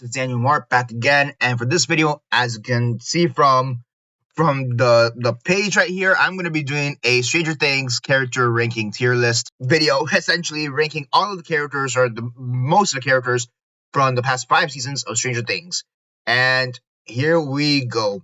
it's Daniel Mart back again, and for this video, as you can see from the page right here, I'm going to be doing a Stranger Things character ranking tier list video, essentially ranking all of the characters, or most of the characters from the past 5 seasons of Stranger Things. And here we go.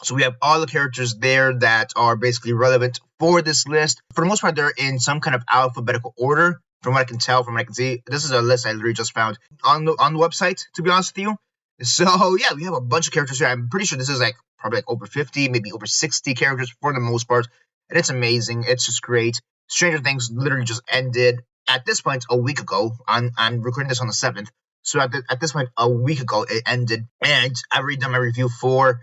So we have all the characters there that are basically relevant for this list. For the most part, they're in some kind of alphabetical order. From what I can tell, from what I can see, this is a list I literally just found on the website, to be honest with you. So yeah, we have a bunch of characters here. I'm pretty sure this is like probably like over 50, maybe over 60 characters for the most part. And it's amazing. It's just great. Stranger Things literally just ended at this point a week ago. I'm recording this on the 7th. So at this point, a week ago, it ended. And I've already done my review for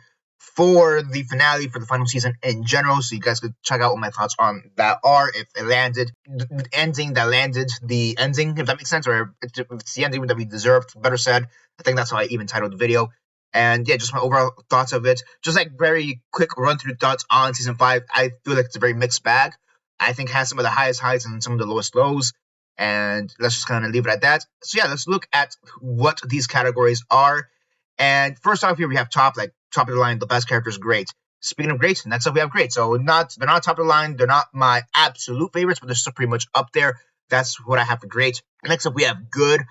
the finale, for the final season in general, so you guys could check out what my thoughts on that are, if it landed, the ending that landed the ending, if that makes sense, or if it's the ending that we deserved, better said. I think that's how I even titled the video. And yeah, just my overall thoughts of it. Just like very quick run through thoughts on season 5. I feel like it's a very mixed bag. I think it has some of the highest highs and some of the lowest lows. And let's just kind of leave it at that. So yeah, let's look at what these categories are. And first off, here we have top of the line, the best characters, great. Speaking of great, next up we have great. So they're not top of the line, they're not my absolute favorites, but they're still pretty much up there. That's what I have for great. Next up we have good.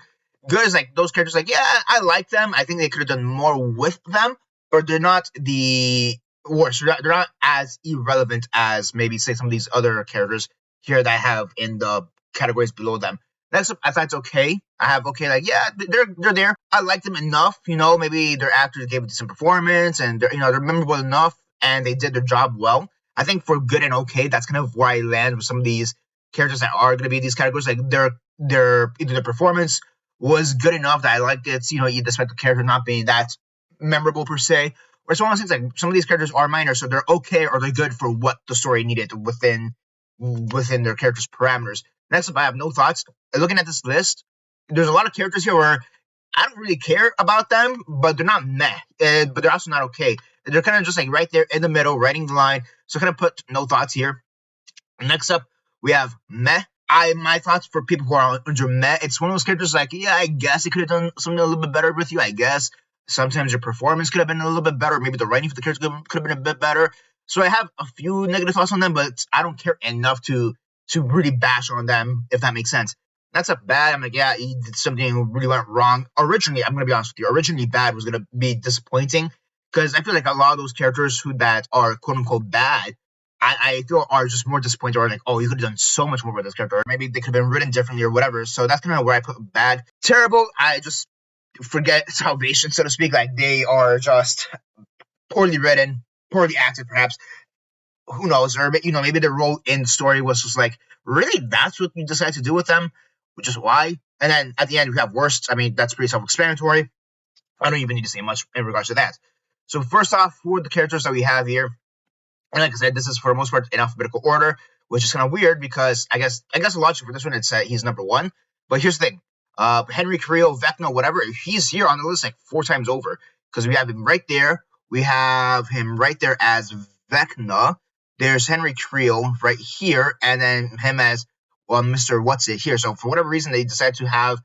Good is like those characters, like, yeah, I like them. I think they could have done more with them, but they're not the worst. They're not as irrelevant as maybe say some of these other characters here that I have in the categories below them. Next up, I thought it's okay. I have okay, like, yeah, they're there. I like them enough, maybe their actors gave a decent performance, and they're memorable enough, and they did their job well. I think for good and okay, that's kind of where I land with some of these characters that are going to be these categories. Like either their performance was good enough that I liked it, despite the character not being that memorable per se. Or it's one of those things, like some of these characters are minor, so they're okay or they're good for what the story needed within their characters' parameters. Next up, I have no thoughts. Looking at this list, there's a lot of characters here where I don't really care about them, but they're not meh, but they're also not okay. They're kind of just like right there in the middle, writing the line. So kind of put no thoughts here. Next up, we have meh. My thoughts for people who are under meh, it's one of those characters like, yeah, I guess it could have done something a little bit better with you, I guess. Sometimes your performance could have been a little bit better. Maybe the writing for the character could have been a bit better. So I have a few negative thoughts on them, but I don't care enough to really bash on them, if that makes sense. That's a bad. I'm like, yeah, he did something really went wrong. Originally, I'm going to be honest with you, originally bad was going to be disappointing, because I feel like a lot of those characters that are quote-unquote bad, I feel are just more disappointed, or like, oh, you could have done so much more with this character, or maybe they could have been written differently or whatever. So that's kind of where I put bad. Terrible, I just forget salvation, so to speak. Like, they are just poorly written, poorly acted, perhaps. Who knows? Or maybe the role in story was just like, really, that's what you decided to do with them, which is why. And then at the end, we have worst. I mean, that's pretty self-explanatory. I don't even need to say much in regards to that. So first off, who are the characters that we have here? And like I said, this is for the most part in alphabetical order, which is kind of weird because I guess the logic for this one, it's he's number 1. But here's the thing: Henry Creel, Vecna, whatever, he's here on the list like 4 times over, because we have him right there. We have him right there as Vecna. There's Henry Creel right here, and then him as, well, Mr. What's-It here. So for whatever reason, they decided to have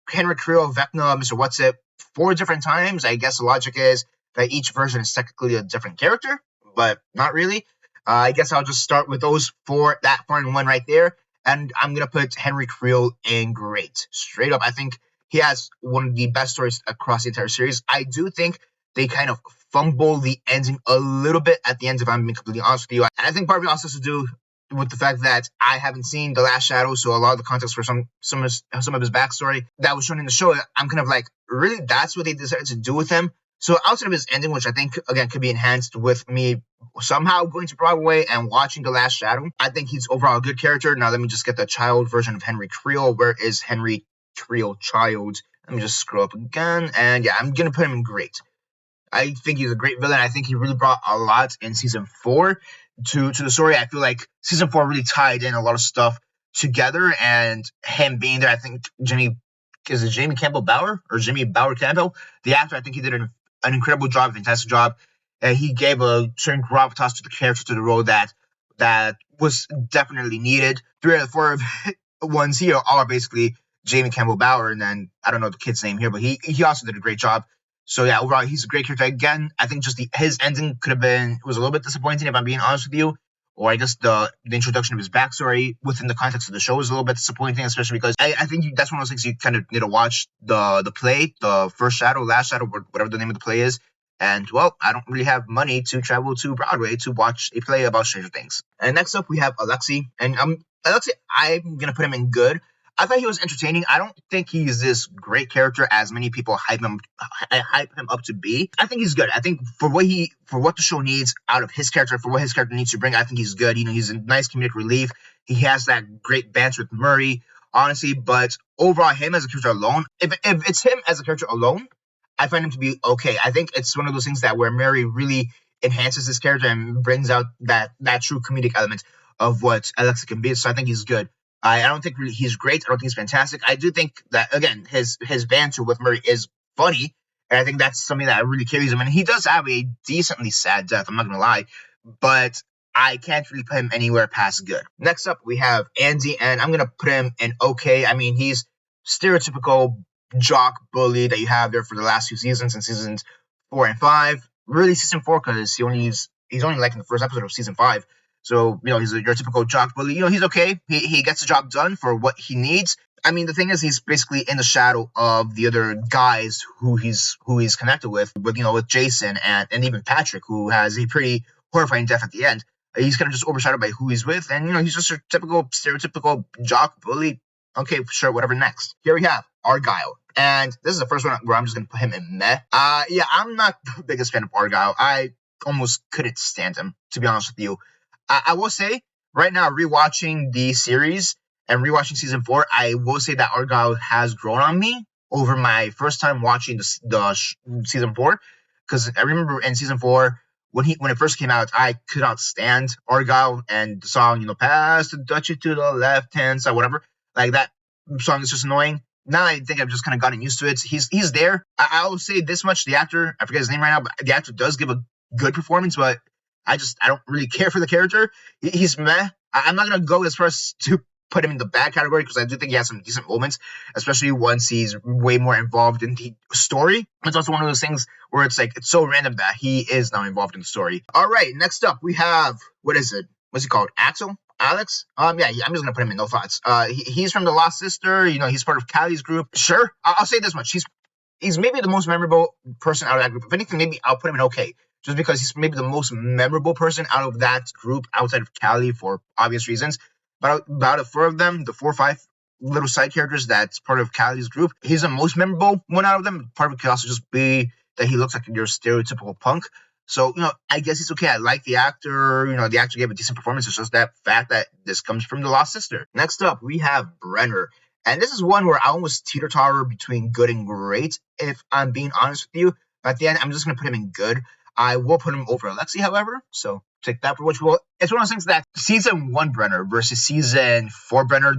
Henry Creel, Vecna, Mr. What's-It 4 different times. I guess the logic is that each version is technically a different character, but not really. I guess I'll just start with those 4, that 4 and 1 right there, and I'm going to put Henry Creel in great. Straight up, I think he has one of the best stories across the entire series. I do think they kind of fumble the ending a little bit at the end, if I'm being completely honest with you. And I think part of it also has to do with the fact that I haven't seen The Last Shadow, so a lot of the context for some of his backstory that was shown in the show, I'm kind of like, really, that's what they decided to do with him? So outside of his ending, which I think, again, could be enhanced with me somehow going to Broadway and watching The Last Shadow, I think he's overall a good character. Now let me just get the child version of Henry Creel. Where is Henry Creel child? Let me just scroll up again, and yeah, I'm going to put him in great. I think he's a great villain. I think he really brought a lot in season 4 to the story. I feel like season 4 really tied in a lot of stuff together, and him being there, I think Jimmy Campbell Bower, or Jimmy Bower Campbell, the actor, I think he did an incredible job, a fantastic job. He gave a certain gravitas to the character, to the role that was definitely needed. 3 out of 4 ones here are basically Jamie Campbell Bower, and then I don't know the kid's name here, but he also did a great job. So yeah, overall he's a great character. Again, I think just his ending could have been was a little bit disappointing if I'm being honest with you. Or I guess the introduction of his backstory within the context of the show is a little bit disappointing, especially because I think that's one of those things you kind of need to watch the play, the first shadow, last shadow, whatever the name of the play is. And well, I don't really have money to travel to Broadway to watch a play about Stranger Things. And next up we have Alexei, and Alexei, I'm gonna put him in good. I thought he was entertaining. I don't think he's this great character as many people hype him up to be. I think he's good. I think for what the show needs out of his character, for what his character needs to bring, I think he's good. You know, he's a nice comedic relief. He has that great banter with Murray, honestly. But overall, him as a character alone, if it's him as a character alone, I find him to be okay. I think it's one of those things that where Murray really enhances his character and brings out that true comedic element of what Alexa can be. So I think he's good. I don't think really he's great. I don't think he's fantastic. I do think that again his banter with Murray is funny, and I think that's something that really carries him. And he does have a decently sad death. I'm not gonna lie, but I can't really put him anywhere past good. Next up, we have Andy, and I'm gonna put him in okay. I mean, he's stereotypical jock bully that you have there for the last few seasons, in seasons 4 and 5. Really, season 4 because he's only like in the first episode of season 5. So, you know, he's your typical jock bully. You know, he's okay. He gets the job done for what he needs. I mean, the thing is, he's basically in the shadow of the other guys who he's connected with Jason and even Patrick, who has a pretty horrifying death at the end. He's kind of just overshadowed by who he's with, and he's just a typical stereotypical jock bully. Okay, sure, whatever. Next, here we have Argyle, and this is the first one where I'm just gonna put him in meh. Yeah, I'm not the biggest fan of Argyle. I almost couldn't stand him, to be honest with you. I will say right now, rewatching the series and rewatching season 4, I will say that Argyle has grown on me over my first time watching season 4. Because I remember in season 4 when it first came out, I could not stand Argyle and the song, "Pass the Duchy to the left hand side," whatever. Like that song is just annoying. Now I think I've just kind of gotten used to it. He's there. I will say this much: the actor, I forget his name right now, but the actor does give a good performance, but I don't really care for the character. He's meh. I'm not gonna go as far as to put him in the bad category because I do think he has some decent moments, especially once he's way more involved in the story. It's also one of those things where it's like it's so random that he is now involved in the story. All right, next up we have what is it? What's he called? Axel? Alex? Yeah, I'm just gonna put him in no thoughts. He's from the Lost Sister. He's part of Callie's group. Sure, I'll say this much: he's maybe the most memorable person out of that group. If anything, maybe I'll put him in okay. Just because he's maybe the most memorable person out of that group outside of Callie for obvious reasons. But out of 4 of them, the 4 or 5 little side characters that's part of Callie's group, he's the most memorable one out of them. Part of it could also just be that he looks like your stereotypical punk. So, I guess he's okay. I like the actor. The actor gave a decent performance. It's just that fact that this comes from the Lost Sister. Next up, we have Brenner. And this is one where I almost teeter-totter between good and great, if I'm being honest with you. But at the end, I'm just going to put him in good. I will put him over Alexei, however, so take that for what you will. It's one of those things that season 1 Brenner versus season 4 Brenner,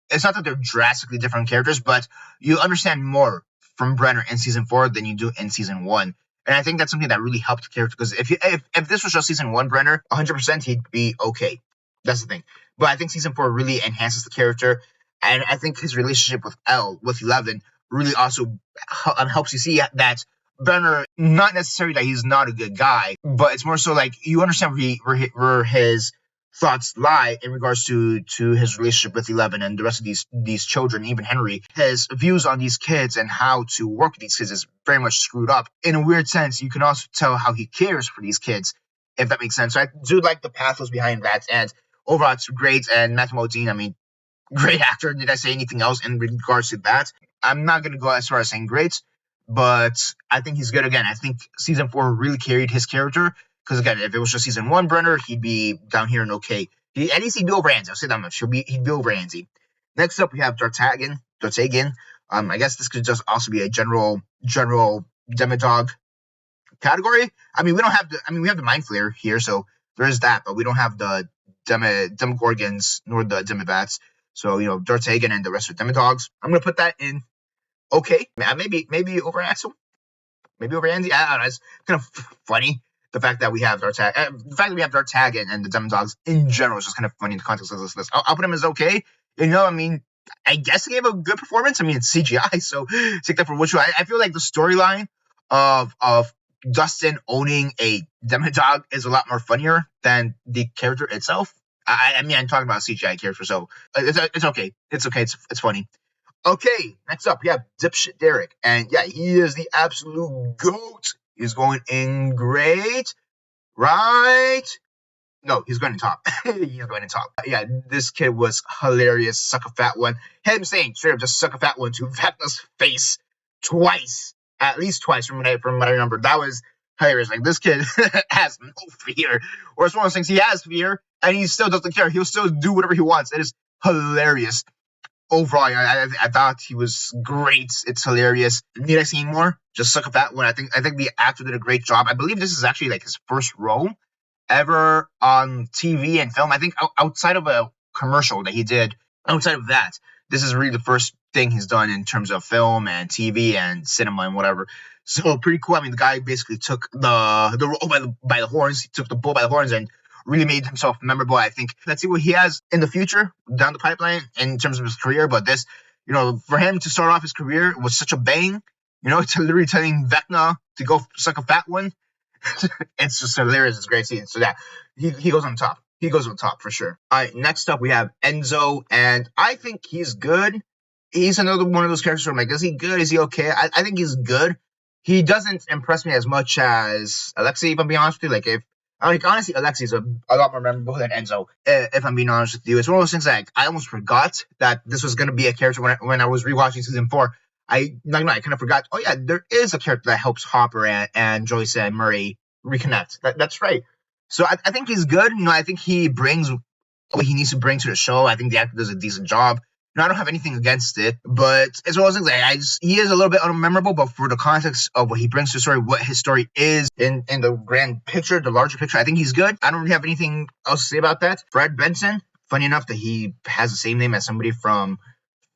it's not that they're drastically different characters, but you understand more from Brenner in season 4 than you do in season 1. And I think that's something that really helped the character, because if this was just season 1 Brenner, 100% he'd be okay. That's the thing. But I think season 4 really enhances the character, and I think his relationship with Eleven, really also helps you see that Brenner, not necessarily that he's not a good guy, but it's more so like you understand where his thoughts lie in regards to his relationship with Eleven and the rest of these children, even Henry. His views on these kids and how to work with these kids is very much screwed up. In a weird sense, you can also tell how he cares for these kids, if that makes sense. So I do like the pathos behind that, and overall it's great. And Matthew Modine, I mean, great actor. Did I say anything else in regards to that? I'm not going to go as far as saying great, but I think he's good. Again, I think season 4 really carried his character, because again, if it was just season 1 Brenner, he'd be down here and okay. At least he'd be over Andy. I'll say that much. He'd be over Andy. Next up, we have Dartagan. I guess this could just also be a general demodog category. I mean, we have the Mind Flayer here, so there is that, but we don't have the Demogorgons nor the Demobats. So, Dartagan and the rest of Demodogs. I'm going to put that in okay. Maybe over Axel. Maybe over Andy. I don't know. It's kind of funny. The fact that we have Dartagan and the Demodogs in general is just kind of funny in the context of this list. I'll put him as okay. I guess he gave a good performance. I mean, it's CGI, so take that for what you. I feel like the storyline of Dustin owning a demodog is a lot more funnier than the character itself. I mean, I'm talking about a CGI character, so it's okay. It's okay. It's funny. Okay, next up, we have Dipshit Derek. And yeah, he is the absolute GOAT. He's going in great, right? No, he's going to top. He's going to top. Yeah, this kid was hilarious. Suck a fat one. Him saying straight up just suck a fat one to Vecna's face twice. At least twice from what I remember. That was hilarious. Like, this kid has no fear. Or it's one of those things, he has fear and he still doesn't care. He'll still do whatever he wants. It is hilarious. Overall, I thought he was great. It's hilarious. Need I see more? Just suck a fat one. I think the actor did a great job. I believe this is actually like his first role ever on TV and film. I think outside of a commercial that he did, outside of that, this is really the first thing he's done in terms of film and TV and cinema and whatever. So pretty cool. I mean, the guy basically took the role by the horns. He took the bull by the horns and really made himself memorable. I think let's see what he has in the future down the pipeline in terms of his career. But this, for him to start off his career was such a bang. To literally telling Vecna to go suck a fat one. It's just hilarious. It's a great scene. So yeah, he goes on top. He goes on top for sure. All right, next up we have Enzo, and I think he's good. He's another one of those characters where I'm like, is he good? Is he okay? I think he's good. He doesn't impress me as much as Alexei, if I'm being honest with you. Honestly, Alexei is a lot more memorable than Enzo, if I'm being honest with you. It's one of those things that I almost forgot that this was going to be a character when I was rewatching season 4. I kind of forgot. Oh yeah, there is a character that helps Hopper and Joyce and Murray reconnect. That's right. So I think he's good. I think he brings what he needs to bring to the show. I think the actor does a decent job. I don't have anything against it, but it's one of those things. He is a little bit unmemorable, but for the context of what he brings to the story, what his story is in the grand picture, the larger picture, I think he's good. I don't really have anything else to say about that. Fred Benson, funny enough that he has the same name as somebody from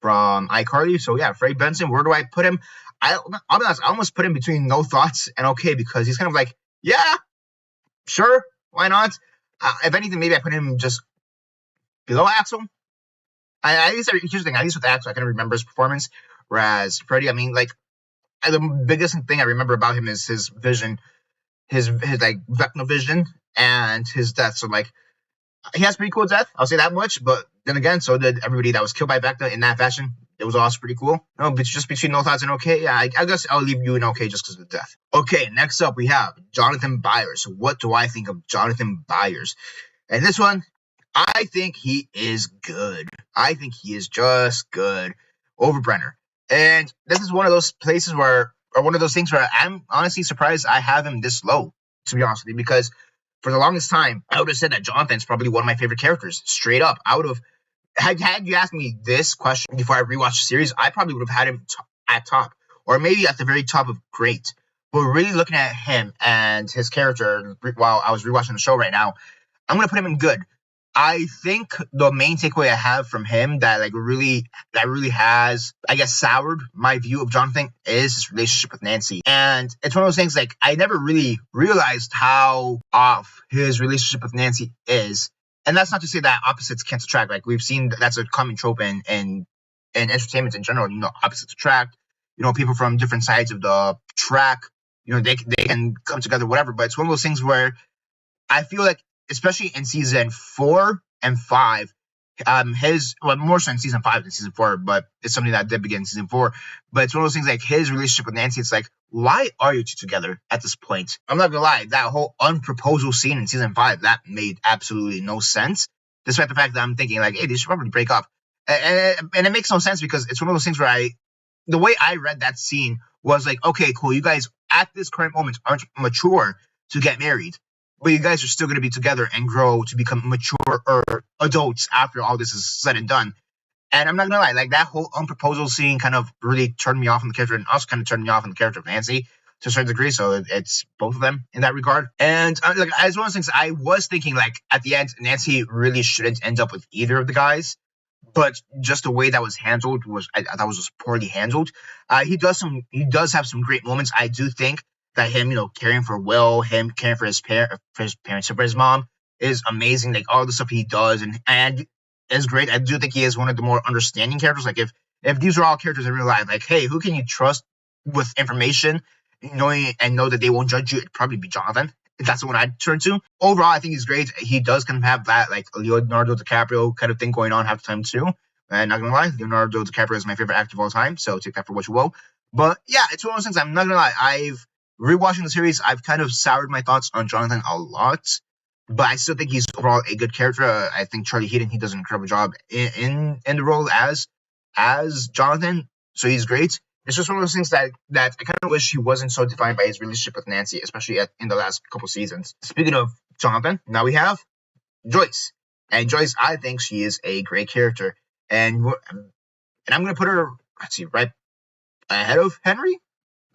iCarly. So yeah, Fred Benson, where do I put him? I'll be honest, I almost put him between no thoughts and okay, because he's kind of like, yeah, sure, why not? If anything, maybe I put him just below Axel. Here's the thing. At least with Axel, I kind of remember his performance. Whereas Freddy, I mean, like, the biggest thing I remember about him is his vision, his like Vecna vision, and his death. So like, he has pretty cool death. I'll say that much. But then again, so did everybody that was killed by Vecna in that fashion. It was also pretty cool. No, but just between no thoughts and okay. Yeah, I guess I'll leave you in okay just because of the death. Okay, next up we have Jonathan Byers. So what do I think of Jonathan Byers? And this one, I think he is good. I think he is just good over Brenner. And this is one of those places or one of those things where I'm honestly surprised I have him this low, to be honest with you, because for the longest time, I would have said that Jonathan's probably one of my favorite characters. Straight up. I would have, had you asked me this question before I rewatched the series, I probably would have had him at top, or maybe at the very top of great. But really looking at him and his character while I was rewatching the show right now, I'm going to put him in good. I think the main takeaway I have from him that really has, I guess, soured my view of Jonathan is his relationship with Nancy. And it's one of those things, like, I never really realized how off his relationship with Nancy is. And that's not to say that opposites can't attract. Like, we've seen that's a common trope in entertainment in general. Opposites attract. People from different sides of the track, they can come together, whatever. But it's one of those things where I feel like, especially in season 4 and 5, more so in season 5 than season 4, but it's something that did begin in season 4. But it's one of those things, like, his relationship with Nancy, it's like, why are you two together at this point? I'm not gonna lie, that whole unproposal scene in season 5, that made absolutely no sense, despite the fact that I'm thinking, like, hey, they should probably break up. And it makes no sense, because it's one of those things where the way I read that scene was like, okay, cool, you guys at this current moment aren't mature to get married, but you guys are still going to be together and grow to become mature or adults after all this is said and done. And I'm not going to lie, like, that whole unproposal scene kind of really turned me off on the character, and also kind of turned me off on the character of Nancy to a certain degree. So it's both of them in that regard. And like, as one of those things, I was thinking, like, at the end, Nancy really shouldn't end up with either of the guys. But just the way that was handled I thought was just poorly handled. He does have some great moments. I do think that him, caring for Will, him caring for his parents, for his mom, is amazing. Like, all the stuff he does, and is great. I do think he is one of the more understanding characters. Like if these are all characters in real life, like, hey, who can you trust with information, knowing and know that they won't judge you? It'd probably be Jonathan. That's the one I'd turn to. Overall, I think he's great. He does kind of have that like Leonardo DiCaprio kind of thing going on half the time too. And not gonna lie, Leonardo DiCaprio is my favorite actor of all time, so take that for what you will. But yeah, it's one of those things. I'm not gonna lie. I've rewatching the series, I've kind of soured my thoughts on Jonathan a lot, but I still think he's overall a good character. I think Charlie Heaton, he does an incredible job in the role as Jonathan, so he's great. It's just one of those things that I kind of wish he wasn't so defined by his relationship with Nancy, especially in the last couple seasons. Speaking of Jonathan, now we have Joyce, and Joyce, I think she is a great character, and I'm gonna put her, let's see, right ahead of Henry.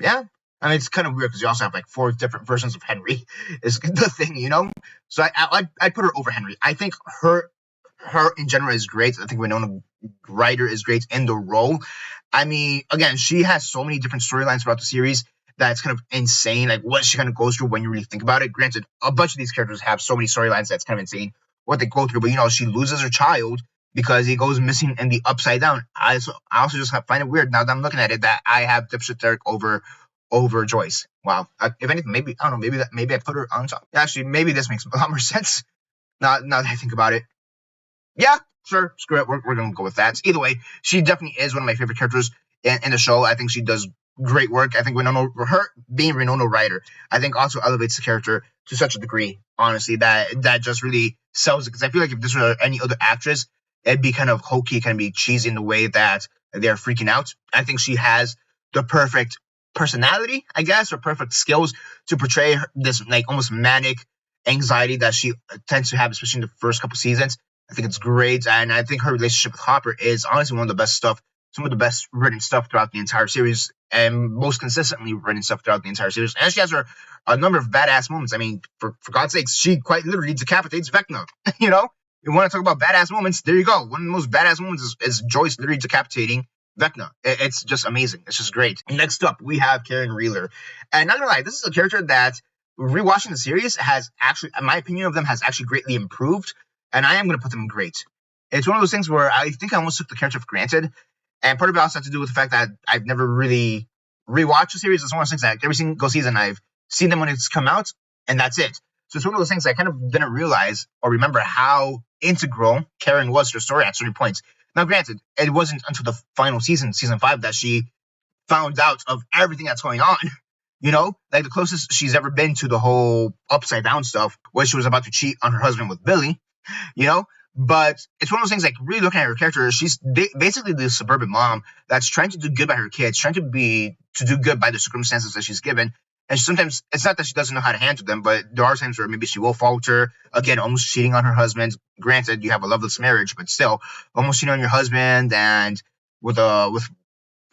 Yeah, I mean, it's kind of weird because you also have like 4 different versions of Henry is the thing, you know. So I'd put her over Henry. I think her in general is great. I think Winona Ryder is great in the role. I mean, again, she has so many different storylines throughout the series that's kind of insane. Like what she kind of goes through when you really think about it. Granted, a bunch of these characters have so many storylines that's kind of insane what they go through. But you know, she loses her child because he goes missing in the Upside Down. I also just find it weird now that I'm looking at it that I have Dipshit Derek over Joyce. Wow. If anything, maybe I don't know. Maybe I put her on top. Actually, maybe this makes a lot more sense. Now that I think about it. Yeah, sure. Screw it. We're gonna go with that. Either way, she definitely is one of my favorite characters in the show. I think she does great work. I think her being Winona Ryder, I think also elevates the character to such a degree. Honestly, that just really sells it. Because I feel like if this were any other actress, it'd be kind of hokey, kind of be cheesy in the way that they're freaking out. I think she has the perfect personality, I guess, or perfect skills to portray this like almost manic anxiety that she tends to have, especially in the first couple seasons. I think it's great, and I think her relationship with Hopper is honestly one of the best stuff, some of the best written stuff throughout the entire series, and most consistently written stuff throughout the entire series. And she has a number of badass moments. I mean, for God's sakes, she quite literally decapitates Vecna. You know, you want to talk about badass moments? There you go. One of the most badass moments is Joyce literally decapitating Vecna. It's just amazing. It's just great. Next up, we have Karen Reeler, and not gonna lie, this is a character that rewatching the series has actually, in my opinion of them, has actually greatly improved. And I am going to put them in great. It's one of those things where I think I almost took the character for granted. And part of it also has to do with the fact that I've never really rewatched the series. It's one of those things that every single season I've seen them when it's come out, and that's it. So it's one of those things I kind of didn't realize or remember how integral Karen was to the story at certain points. Now, granted, it wasn't until the final season, season 5, that she found out of everything that's going on. You know, like the closest she's ever been to the whole Upside Down stuff was she was about to cheat on her husband with Billy. You know, but it's one of those things like really looking at her character, she's basically the suburban mom that's trying to do good by her kids, trying to do good by the circumstances that she's given. And sometimes it's not that she doesn't know how to handle them, but there are times where maybe she will falter again, almost cheating on her husband. Granted, you have a loveless marriage, but still almost cheating on your husband and with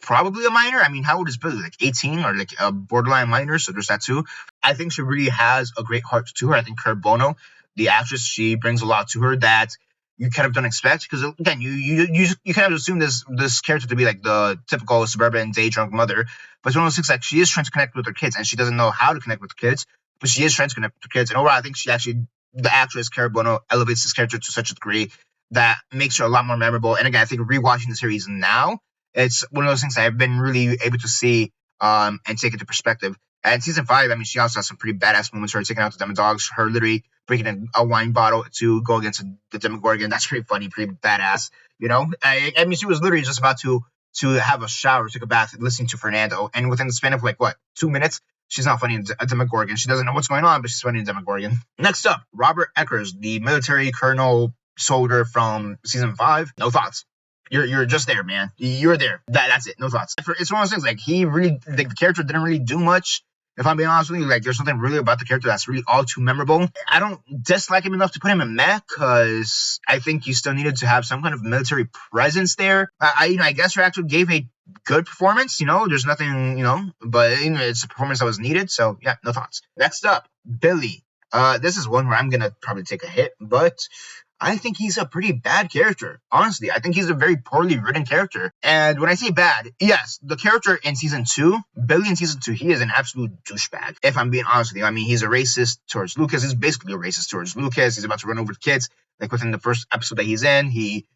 probably a minor. I mean, how old is Billy? Like 18 or like a borderline minor? So there's that too. I think she really has a great heart to her. I think Kurt Bono, the actress, she brings a lot to her that you kind of don't expect, because again, you kind of assume this character to be like the typical suburban day drunk mother, but it's one of those things like she is trying to connect with her kids and she doesn't know how to connect with the kids, but she is trying to connect with her kids. And overall, I think the actress Cara Bono elevates this character to such a degree that makes her a lot more memorable. And again, I think rewatching the series now, it's one of those things that I've been really able to see and take into perspective. And season 5, I mean, she also has some pretty badass moments. Her taking out the Demodogs, her literally breaking in a wine bottle to go against the Demogorgon. That's pretty funny, pretty badass. You know, I mean, she was literally just about to have a shower, take a bath, listening to Fernando, and within the span of like what 2 minutes, she's not fighting a Demogorgon. She doesn't know what's going on, but she's fighting a Demogorgon. Next up, Robert Eckers, the military colonel soldier from season 5. No thoughts. You're just there, man. You're there. That's it. No thoughts. It's one of those things like he really, like, the character didn't really do much. If I'm being honest with you, like, there's something really about the character that's really all too memorable. I don't dislike him enough to put him in meh, because I think you still needed to have some kind of military presence there. I guess her actor gave a good performance. You know, there's nothing, but it's a performance that was needed. So yeah, no thoughts. Next up, Billy. This is one where I'm gonna probably take a hit, but I think he's a pretty bad character. Honestly, I think he's a very poorly written character. And when I say bad, yes, the character in season 2, Billy in season 2, he is an absolute douchebag. If I'm being honest with you, I mean, he's a racist towards Lucas. He's basically a racist towards Lucas. He's about to run over the kids. Like within the first episode that he's in, he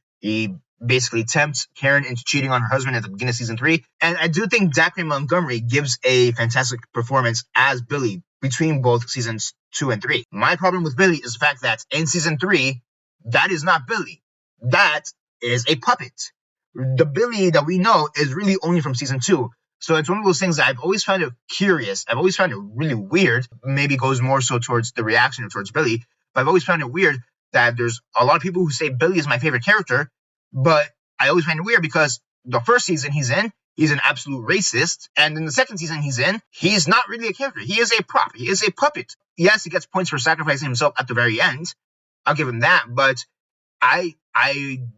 basically tempts Karen into cheating on her husband at the beginning of season 3. And I do think Zachary Montgomery gives a fantastic performance as Billy between both seasons 2 and 3. My problem with Billy is the fact that in season 3, that is not Billy. That is a puppet. The Billy that we know is really only from season 2. So it's one of those things that I've always found it curious. I've always found it really weird. Maybe it goes more so towards the reaction towards Billy. But I've always found it weird that there's a lot of people who say Billy is my favorite character. But I always find it weird because the first season he's in, he's an absolute racist. And in the second season he's in, he's not really a character. He is a prop. He is a puppet. Yes, he gets points for sacrificing himself at the very end. I'll give him that. But I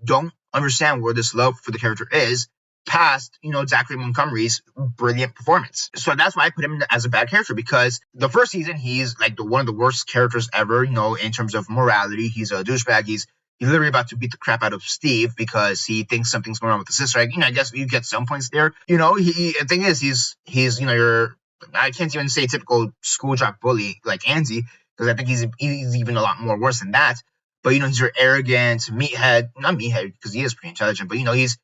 don't understand where this love for the character is past, Zachary Montgomery's brilliant performance. So that's why I put him as a bad character, because the first season, he's like one of the worst characters ever, in terms of morality. He's a douchebag. He's literally about to beat the crap out of Steve because he thinks something's going on with the sister. I guess you get some points there. The thing is, he's I can't even say typical school jock bully like Andy, because I think he's even a lot more worse than that. But he's your arrogant meathead, not meathead because he is pretty intelligent, but he's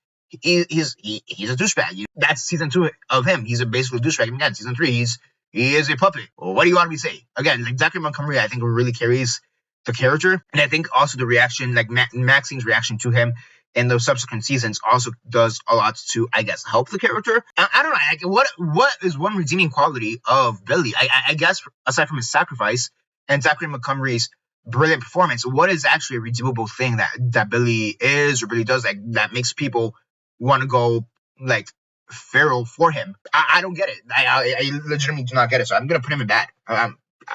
a douchebag. That's season 2 of him. He's a basically douchebag. And again, season 3, he is a puppet. Well, what do you want me to say? Again, like Zachary Montgomery, I think really carries the character, and I think also the reaction, like Maxine's reaction to him in those subsequent seasons, also does a lot to, I guess, help the character. I don't know. What is one redeeming quality of Billy? I guess aside from his sacrifice and Zachary Montgomery's brilliant performance, what is actually a redeemable thing that Billy is or really does that makes people want to go like feral for him? I don't get it. I legitimately do not get it. So I'm gonna put him in bad.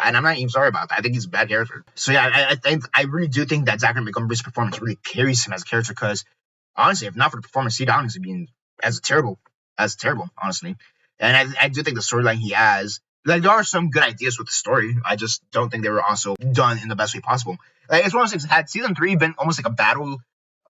And I'm not even sorry about that. I think he's a bad character. So yeah, I really do think that Zachary Montgomery's performance really carries him as a character, because honestly, if not for the performance, he'd honestly be as terrible, honestly. And I do think the storyline he has, like, there are some good ideas with the story. I just don't think they were also done in the best way possible. Like, it's one of those things. Had season 3 been almost like a battle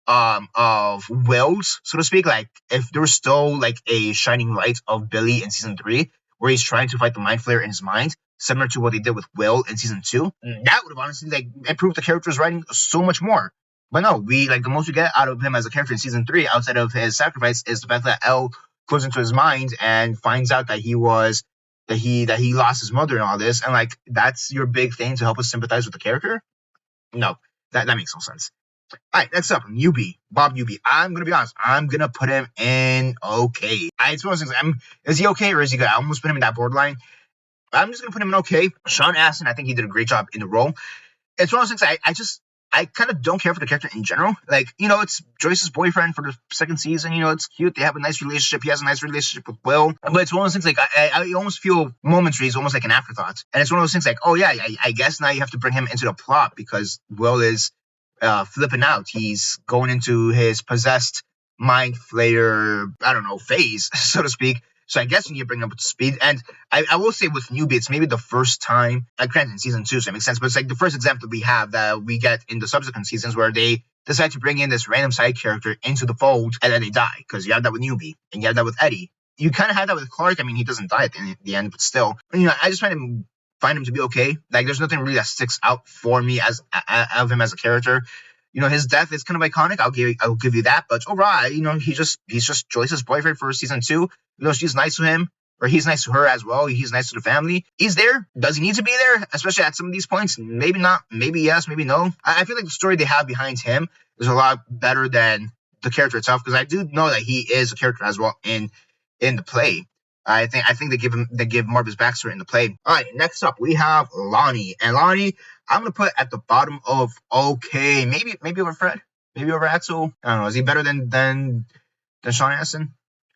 of wills, so to speak, like if there was still like a shining light of Billy in season 3 where he's trying to fight the mind flayer in his mind, similar to what they did with Will in season 2, that would have honestly like improved the character's writing so much more. But no, the most we get out of him as a character in season 3, outside of his sacrifice, is the fact that Elle goes into his mind and finds out that he lost his mother and all this, and like that's your big thing to help us sympathize with the character. No, that makes no sense. All right, next up, Bob Newby. I'm gonna be honest. I'm gonna put him in okay. It's one of those things. Is he okay or is he good? I almost put him in that borderline. I'm just gonna put him in okay. Sean Astin, I think he did a great job in the role. It's one of those things. I kind of don't care for the character in general. Like, it's Joyce's boyfriend for the second season. It's cute. They have a nice relationship. He has a nice relationship with Will. But it's one of those things like I almost feel moments where he's almost like an afterthought. And it's one of those things like, oh yeah, I guess now you have to bring him into the plot because Will is flipping out. He's going into his possessed mind flayer, I don't know, phase, so to speak. So I guess you need to bring him up to speed. And I will say with Newbie, it's maybe the first time, granted in season 2, so it makes sense, but it's like the first example we have that we get in the subsequent seasons where they decide to bring in this random side character into the fold and then they die. Because you have that with Newbie and you have that with Eddie. You kind of have that with Clark. I mean, he doesn't die at the end, but still. I just find him to be okay. Like, there's nothing really that sticks out for me of him as a character. His death is kind of iconic. I'll give you that. But overall, he's just Joyce's boyfriend for season 2. She's nice to him, or he's nice to her as well. He's nice to the family. He's there. Does he need to be there? Especially at some of these points. Maybe not. Maybe yes. Maybe no. I feel like the story they have behind him is a lot better than the character itself, because I do know that he is a character as well in the play. I think they give more of his backstory in the play. All right, next up we have Lonnie, and Lonnie I'm gonna put at the bottom of okay, maybe over Fred, maybe over Axel. I don't know. Is he better than Sean Astin?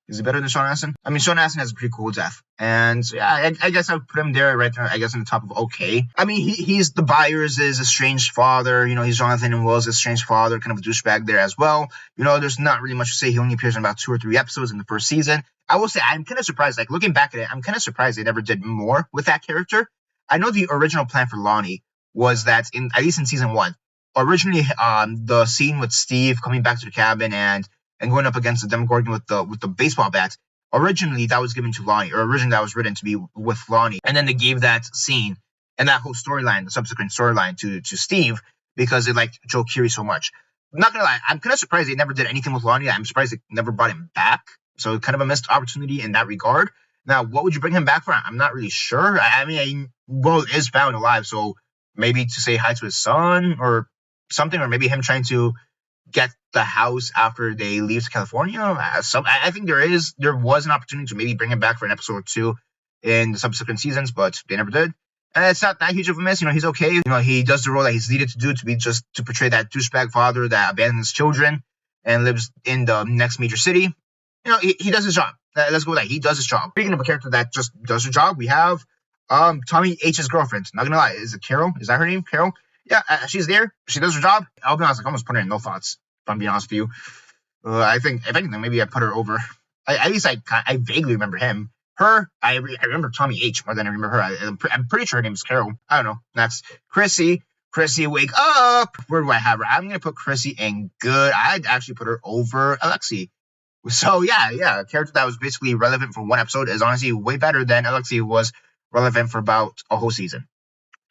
Is he better than Sean Astin? I mean, Sean Astin has a pretty cool death, and so, yeah, I guess I would put him there, right there. I guess on the top of okay. I mean, he's the Byers' estranged father. He's Jonathan and Will's estranged father, kind of a douchebag there as well. There's not really much to say. He only appears in about 2 or 3 episodes in the first season. I will say I'm kind of surprised. Like, looking back at it, I'm kind of surprised they never did more with that character. I know the original plan for Lonnie was that at least in season 1, originally, the scene with Steve coming back to the cabin and going up against the Demogorgon with the baseball bat. Originally, that was given to Lonnie, or originally that was written to be with Lonnie, and then they gave that scene and that whole storyline, the subsequent storyline, to Steve because they liked Joe Keery so much. I'm not gonna lie, I'm kind of surprised they never did anything with Lonnie. I'm surprised they never brought him back. So kind of a missed opportunity in that regard. Now, what would you bring him back for? I'm not really sure. I mean, Will is found alive, so maybe to say hi to his son or something, or maybe him trying to get the house after they leave to California. I think there was an opportunity to maybe bring him back for an episode or two in the subsequent seasons, but they never did. And it's not that huge of a miss. He's okay. He does the role that he's needed to do to be just to portray that douchebag father that abandons children and lives in the next major city. He does his job. Let's go with that. He does his job. Speaking of a character that just does her job, we have Tommy H's girlfriend. Not gonna lie, is it Carol? Is that her name? Carol? Yeah, she's there. She does her job. I'll be honest, I almost put her in no thoughts. If I'm being honest with you, I think if anything, maybe I put her over. At least I vaguely remember him. Her, I remember Tommy H more than I remember her. I'm pretty sure her name is Carol. I don't know. Next, Chrissy. Chrissy, wake up! Where do I have her? I'm gonna put Chrissy in good. I'd actually put her over Alexi. So yeah, a character that was basically relevant for one episode is honestly way better than Alexi was relevant for about a whole season.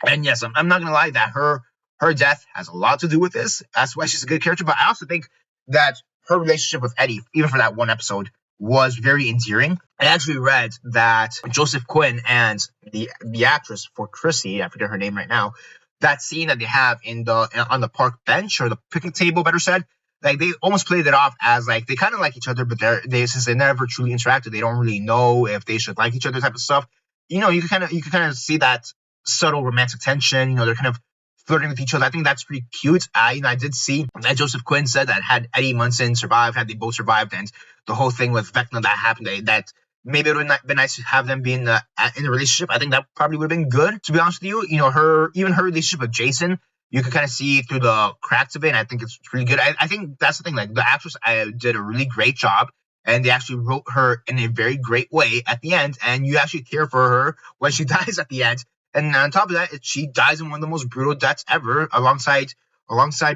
And yes, I'm not gonna lie that her death has a lot to do with this. That's why she's a good character. But I also think that her relationship with Eddie, even for that one episode, was very endearing. I actually read that Joseph Quinn and the actress for Chrissy, I forget her name right now, that scene that they have on the park bench or the picnic table, better said, like they almost played it off as like they kind of like each other, but since they never truly interacted, they don't really know if they should like each other type of stuff. You can kind of see that subtle romantic tension. They're kind of flirting with each other. I think that's pretty cute. I did see that Joseph Quinn said that had Eddie Munson survived, had they both survived, and the whole thing with Vecna that happened, that maybe it would have been nice to have them be in a relationship. I think that probably would have been good, to be honest with you. Her relationship with Jason, you can kind of see through the cracks of it, and I think it's really good. I think that's the thing. Like the actress did a really great job, and they actually wrote her in a very great way at the end, and you actually care for her when she dies at the end. And on top of that, she dies in one of the most brutal deaths ever, alongside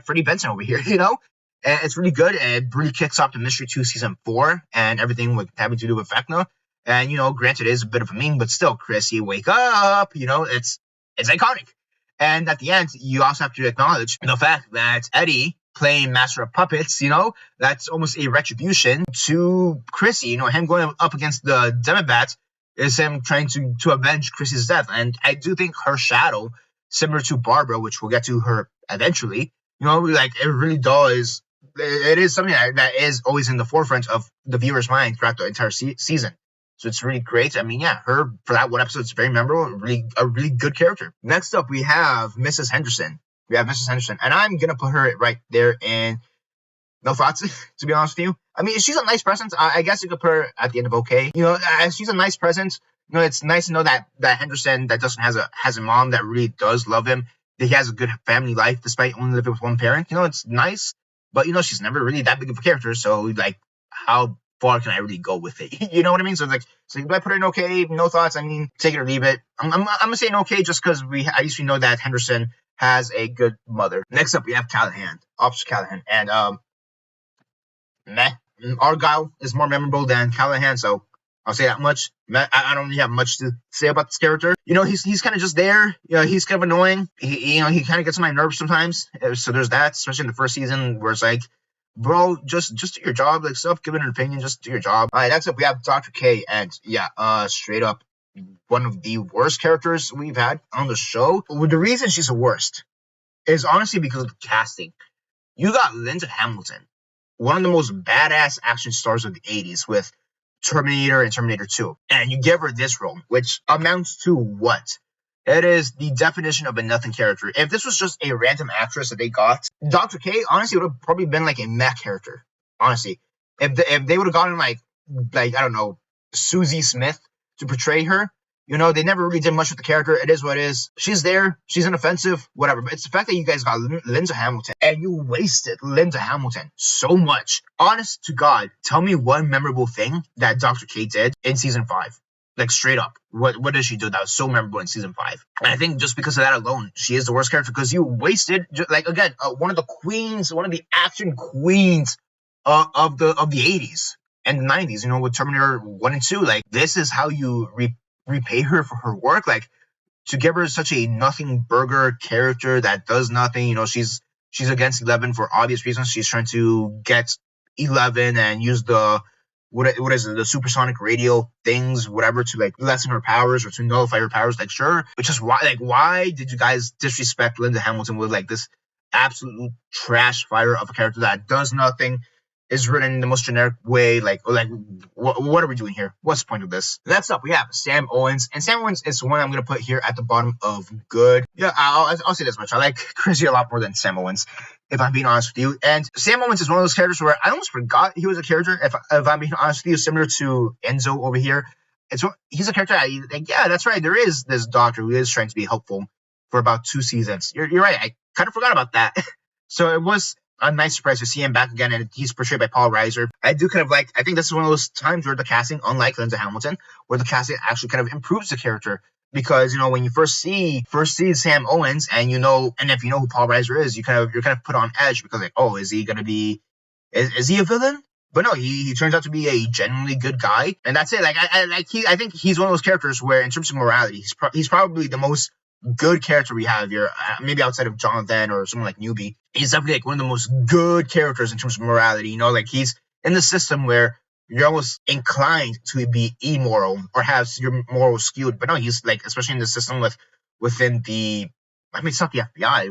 Freddie Benson over here. And it's really good. And it really kicks off the Mystery 2 season 4 and everything with having to do with Vecna. And granted, it is a bit of a meme, but still, Chrissy, wake up! It's iconic. And at the end, you also have to acknowledge the fact that Eddie playing Master of Puppets, that's almost a retribution to Chrissy. Him going up against the Demobats is him trying to avenge Chrissy's death. And I do think her shadow, similar to Barbara, which we'll get to her eventually, it really does. It is something that is always in the forefront of the viewer's mind throughout the entire season. So it's really great. I mean, yeah, her for that one episode, it's very memorable. A really good character. Next up, we have Mrs. Henderson. And I'm gonna put her right there in no thoughts, to be honest with you. I mean, she's a nice presence. I guess you could put her at the end of okay. She's a nice presence. It's nice to know that Henderson that Dustin has a mom that really does love him. That he has a good family life despite only living with one parent. It's nice, but she's never really that big of a character. So like, how far can I really go with it? You know what I mean? So do I put her in okay? No thoughts. I mean, take it or leave it. I'm gonna say an okay just because I used to know that Henderson has a good mother. Next up, we have Callahan, Officer Callahan, and Argyle is more memorable than Callahan, so I'll say that much. I don't really have much to say about this character. He's kind of just there. He's kind of annoying. He kind of gets on my nerves sometimes. So there's that, especially in the first season where it's like, bro, just do your job. Like, stop giving an opinion. Just do your job. All right, next up we have Dr. K, and yeah, straight up one of the worst characters we've had on the show. Well, the reason she's the worst is honestly because of the casting. You got Linda Hamilton, one of the most badass action stars of the 80s with Terminator and Terminator 2. And you give her this role, which amounts to what? It is the definition of a nothing character. If this was just a random actress that they got, Dr. K, honestly, would have probably been like a meh character. Honestly. If they would have gotten like, I don't know, Susie Smith to portray her, they never really did much with the character. It is what it is. She's there. She's inoffensive. Whatever. But it's the fact that you guys got Linda Hamilton and you wasted Linda Hamilton so much. Honest to God, tell me one memorable thing that Dr. K did in season 5. Like straight up, what did she do that was so memorable in season 5? And I think just because of that alone, she is the worst character because you wasted like again one of the queens, one of the action queens of the 80s and the 90s. You know, with Terminator 1 and 2, like this is how you repay her for her work. Like to give her such a nothing burger character that does nothing. You know, she's against 11 for obvious reasons. She's trying to get 11 and use the what is it, the supersonic radio things, whatever, to like lessen her powers or to nullify her powers. Like sure, but just why did you guys disrespect Linda Hamilton with like this absolute trash fire of a character that does nothing, is written in the most generic way. What are we doing here? What's the point of this? Next up, we have Sam Owens, and Sam Owens is one I'm going to put here at the bottom of good. Yeah, I'll say this much: I like Chrissy a lot more than Sam Owens, if I'm being honest with you. And Sam Owens is one of those characters where I almost forgot he was a character. If I'm being honest with you, similar to Enzo over here, he's a character. Yeah, that's right. There is this doctor who is trying to be helpful for about 2 seasons. You're right. I kind of forgot about that. So it was a nice surprise to see him back again, and he's portrayed by Paul Reiser. I do kind of like. I think this is one of those times where the casting, unlike Linda Hamilton, where the casting actually kind of improves the character. Because you know when you first see Sam Owens, and if you know who Paul Reiser is, you're kind of put on edge because like, oh, is he gonna be, is he a villain? But no, he turns out to be a genuinely good guy, and that's it. Like I think he's one of those characters where in terms of morality, he's probably the most good character we have here, maybe outside of Jonathan or someone like Newbie. He's definitely like one of the most good characters in terms of morality. You know, like he's in the system where you're almost inclined to be immoral or have your morals skewed. But no, he's like, especially in the system within the, I mean, it's not the FBI,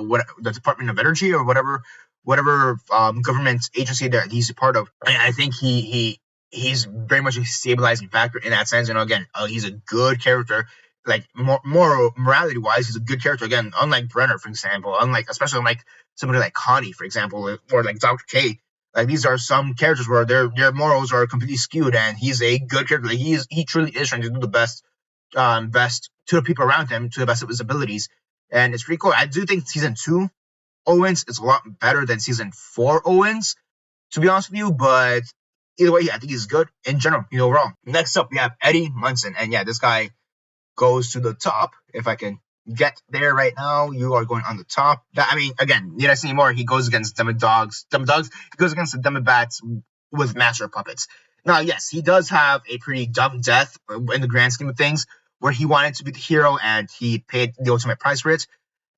what the Department of Energy or whatever government agency that he's a part of. I think he's very much a stabilizing factor in that sense. Again, he's a good character. Like morality wise, he's a good character. Again, unlike Brenner, for example, especially unlike somebody like Connie, for example, or like Dr. K. Like these are some characters where their morals are completely skewed, and he's a good character. Like he truly is trying to do the best to the people around him to the best of his abilities, and it's pretty cool. I do think season 2 Owens is a lot better than season 4 Owens, to be honest with you. But either way, I think he's good in general, overall. Next up, we have Eddie Munson, and yeah, this guy goes to the top. If I can get there right now, you are going on the top. Again, need I say more? He goes against Demodogs. He goes against the Demobats with Master Puppets. Now, yes, he does have a pretty dumb death in the grand scheme of things, where he wanted to be the hero and he paid the ultimate price for it.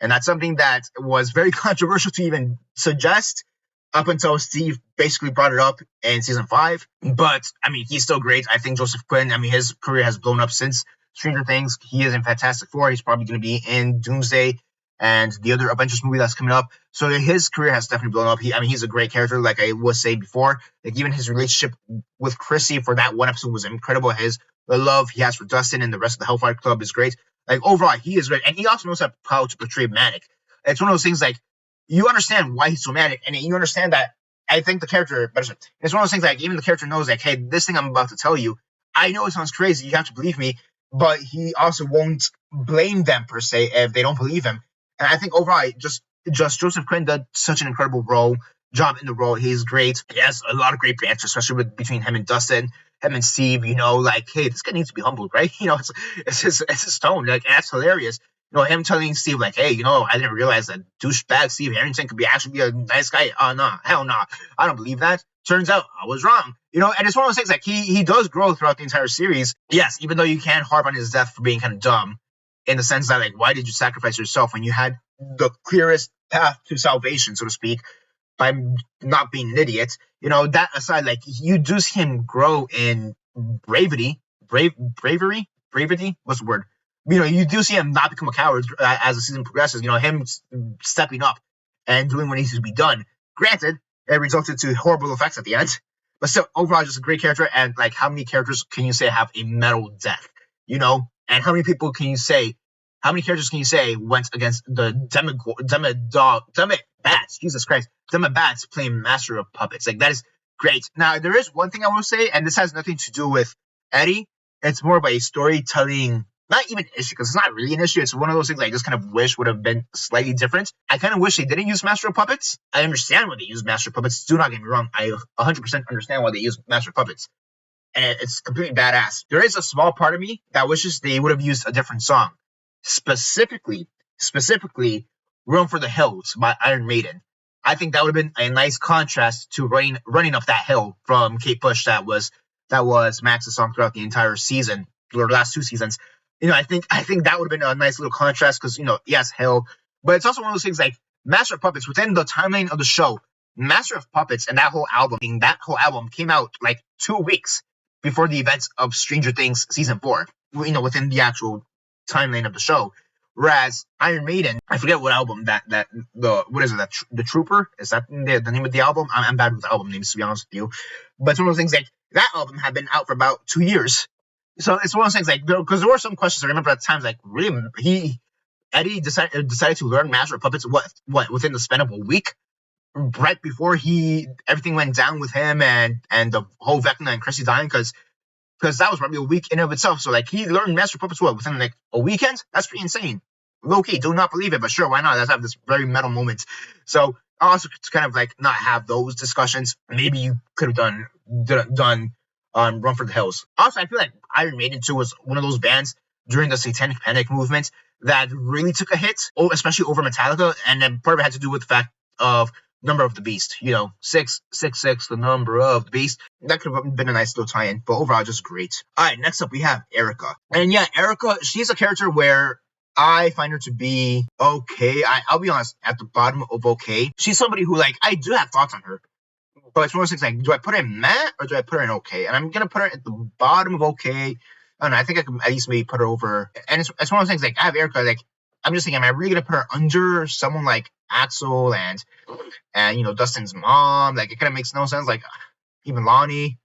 And that's something that was very controversial to even suggest up until Steve basically brought it up in season 5. But, he's still great. I think Joseph Quinn, his career has blown up since Stranger Things. He is in Fantastic Four. He's probably going to be in Doomsday and the other Avengers movie that's coming up. So his career has definitely blown up. He's a great character, like I was saying before. Like even his relationship with Chrissy for that one episode was incredible. The love he has for Dustin and the rest of the Hellfire Club is great. Like overall, he is great, and he also knows how to portray Manic. It's one of those things like you understand why he's so manic, and you understand that. I think the character, but it's one of those things like even the character knows like, hey, this thing I'm about to tell you, I know it sounds crazy. You have to believe me. But he also won't blame them per se if they don't believe him. And I think overall, just Joseph Quinn did such an incredible job in the role. He's great. He has a lot of great banter, especially between him and Dustin, him and Steve. Like, hey, this guy needs to be humbled, right? It's his tone. Like, that's hilarious. Him telling Steve, like, hey, I didn't realize that douchebag Steve Harrington could actually be a nice guy. Oh, no, hell no. I don't believe that. Turns out I was wrong. And it's one of those things like he does grow throughout the entire series. Yes, even though you can harp on his death for being kind of dumb in the sense that, like, why did you sacrifice yourself when you had the clearest path to salvation, so to speak, by not being an idiot? That aside, like, you do see him grow in bravery. What's the word? You do see him not become a coward as the season progresses. Him stepping up and doing what needs to be done. Granted, it resulted to horrible effects at the end, but still, overall, just a great character. And like, how many characters can you say have a metal death? And how many characters can you say went against the Demobats? Jesus Christ, Demobats playing Master of Puppets. Like, that is great. Now, there is one thing I will say, and this has nothing to do with Eddie. It's more of a storytelling, not even issue, because it's not really an issue. It's one of those things I just kind of wish would have been slightly different. I kind of wish they didn't use Master of Puppets. I understand why they use Master of Puppets. Do not get me wrong. I 100% understand why they use Master of Puppets. and it's completely badass. There is a small part of me that wishes they would have used a different song, specifically, specifically, "Run for the Hills" by Iron Maiden. I think that would have been a nice contrast to running up that hill from Kate Bush. That was Max's song throughout the entire season, or the last 2 seasons. I think that would have been a nice little contrast because yes, hill, but it's also one of those things like Master of Puppets within the timeline of the show. Master of Puppets and that whole album came out like 2 weeks before the events of Stranger Things season 4. Within the actual timeline of the show. Whereas Iron Maiden, I forget what album the Trooper, is that the name of the album? I'm bad with album names, to be honest with you, but it's one of those things like that album had been out for about 2 years. So it's one of those things like because there were some questions I remember at times like really Eddie decided to learn Master of Puppets what within the span of a week, right before everything went down with him and the whole Vecna and Chrissy dying, because that was probably a week in and of itself. So like he learned Master Puppets within like a weekend. That's pretty insane. Low key, do not believe it, but sure, why not? Let's have this very metal moment. So also to kind of like not have those discussions, maybe you could have done Run for the Hills. Also, I feel like Iron Maiden too was one of those bands during the Satanic Panic movement that really took a hit, especially over Metallica, and then part of it had to do with the fact of number of the beast, 666, the number of the beast. That could have been a nice little tie-in, but overall, just great. All right, next up we have Erica, and yeah, Erica, she's a character where I find her to be okay. I'll be honest, at the bottom of okay. She's somebody who like I do have thoughts on her, but it's one of those things like, do I put her in meh or do I put her in okay? And I'm gonna put her at the bottom of okay. I don't know. I think I can at least maybe put her over. And it's one of those things like I have Erica. Like I'm just thinking, am I really gonna put her under someone like Axel and Dustin's mom? Like it kind of makes no sense. Like even Lonnie.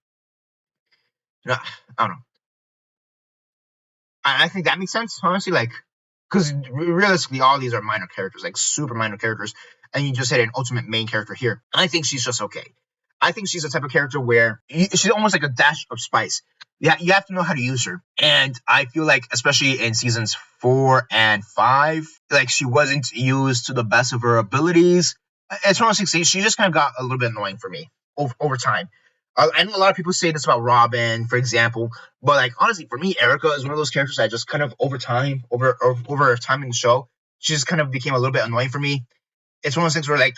I don't know. I think that makes sense, honestly. Like because realistically, all these are minor characters, like super minor characters, and you just had an ultimate main character here. I think she's just okay. I think she's the type of character where she's almost like a dash of spice. Yeah, you have to know how to use her, and I feel like, especially in seasons 4 and 5, like she wasn't used to the best of her abilities. It's one of those things. She just kind of got a little bit annoying for me over time. I know a lot of people say this about Robin, for example, but like honestly, for me, Erica is one of those characters that just kind of over time in the show, she just kind of became a little bit annoying for me. It's one of those things where like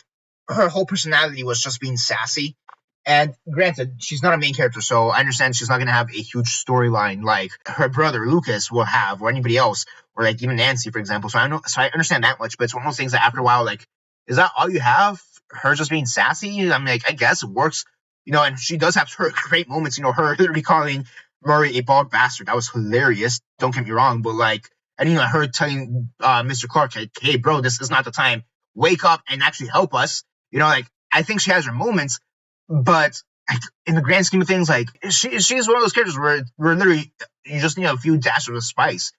her whole personality was just being sassy. And granted, she's not a main character, so I understand she's not going to have a huge storyline like her brother Lucas will have, or anybody else, or like even Nancy, for example. So I understand that much, but it's one of those things that after a while, like, is that all you have? Her just being sassy? I mean, like, I guess it works, and she does have her great moments. Her literally calling Murray a bald bastard. That was hilarious. Don't get me wrong, but like, and her telling Mr. Clark, like, hey, bro, this is not the time. Wake up and actually help us. Like, I think she has her moments. But in the grand scheme of things, like she's one of those characters where literally you just need a few dashes of spice,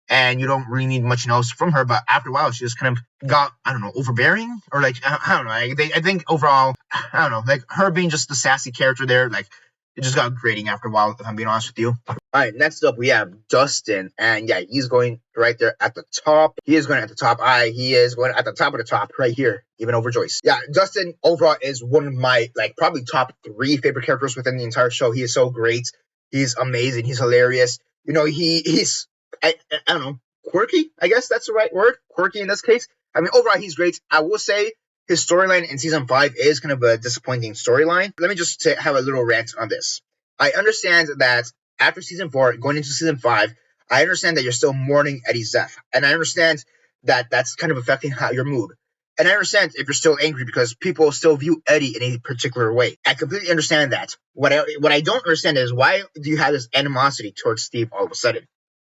and you don't really need much else from her. But after a while, she just kind of got, I don't know, overbearing, or like I don't know. I think overall, I don't know, like her being just the sassy character there, like it just got grating after a while. If I'm being honest with you. All right, next up we have Dustin, and yeah, he's going right there at the top. He is going at the top. He is going at the top of the top right here, even over Joyce. Yeah, Dustin overall is one of my like probably top 3 favorite characters within the entire show. He is so great. He's amazing. He's hilarious. He's I don't know, quirky. I guess that's the right word. Quirky in this case. I mean, overall he's great. I will say his storyline in season 5 is kind of a disappointing storyline. Let me just have a little rant on this. I understand that after season 4, going into season 5, I understand that you're still mourning Eddie's death. And I understand that that's kind of affecting your mood. And I understand if you're still angry because people still view Eddie in a particular way. I completely understand that. What I don't understand is, why do you have this animosity towards Steve all of a sudden?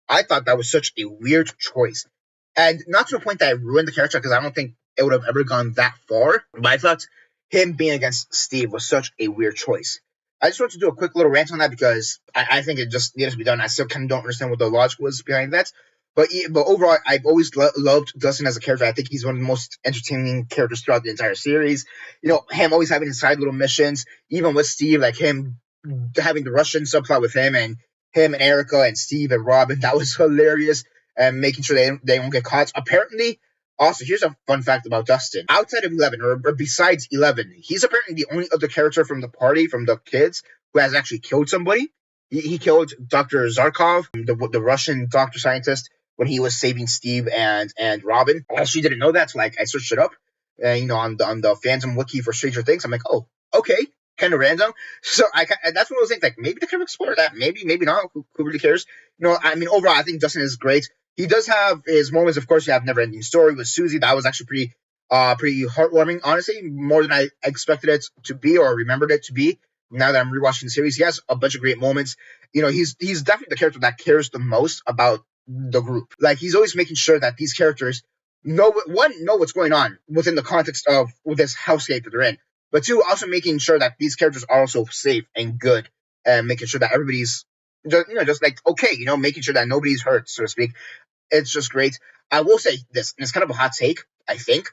I thought that was such a weird choice. And not to a point that I ruined the character, because I don't think it would have ever gone that far. But I thought him being against Steve was such a weird choice. I just want to do a quick little rant on that because I think it just needed to be done. I still kind of don't understand what the logic was behind that. But overall, I've always loved Dustin as a character. I think he's one of the most entertaining characters throughout the entire series. Him always having his side little missions, even with Steve, like him having the Russian subplot with him and Erica and Steve and Robin. That was hilarious. And making sure they won't get caught. Apparently, also, here's a fun fact about Dustin. Outside of 11, or besides 11, he's apparently the only other character from the party, from the kids, who has actually killed somebody. He killed Dr. Zarkov, the Russian doctor scientist, when he was saving Steve and Robin. I actually didn't know that, so like I searched it up, on the Phantom Wiki for Stranger Things. I'm like, oh, okay, kind of random. So and that's one of those things, like maybe they could have explored that, maybe not. Who really cares? I mean, overall, I think Dustin is great. He does have his moments. Of course, you have Never Ending Story with Susie. That was actually pretty heartwarming, honestly, more than I expected it to be or remembered it to be. Now that I'm rewatching the series, he has a bunch of great moments. He's definitely the character that cares the most about the group. Like, he's always making sure that these characters know what's going on within the context of this hellscape that they're in, but two, also making sure that these characters are also safe and good, and making sure that everybody's just like okay, making sure that nobody's hurt, so to speak. It's just great. I will say this, and it's kind of a hot take. I think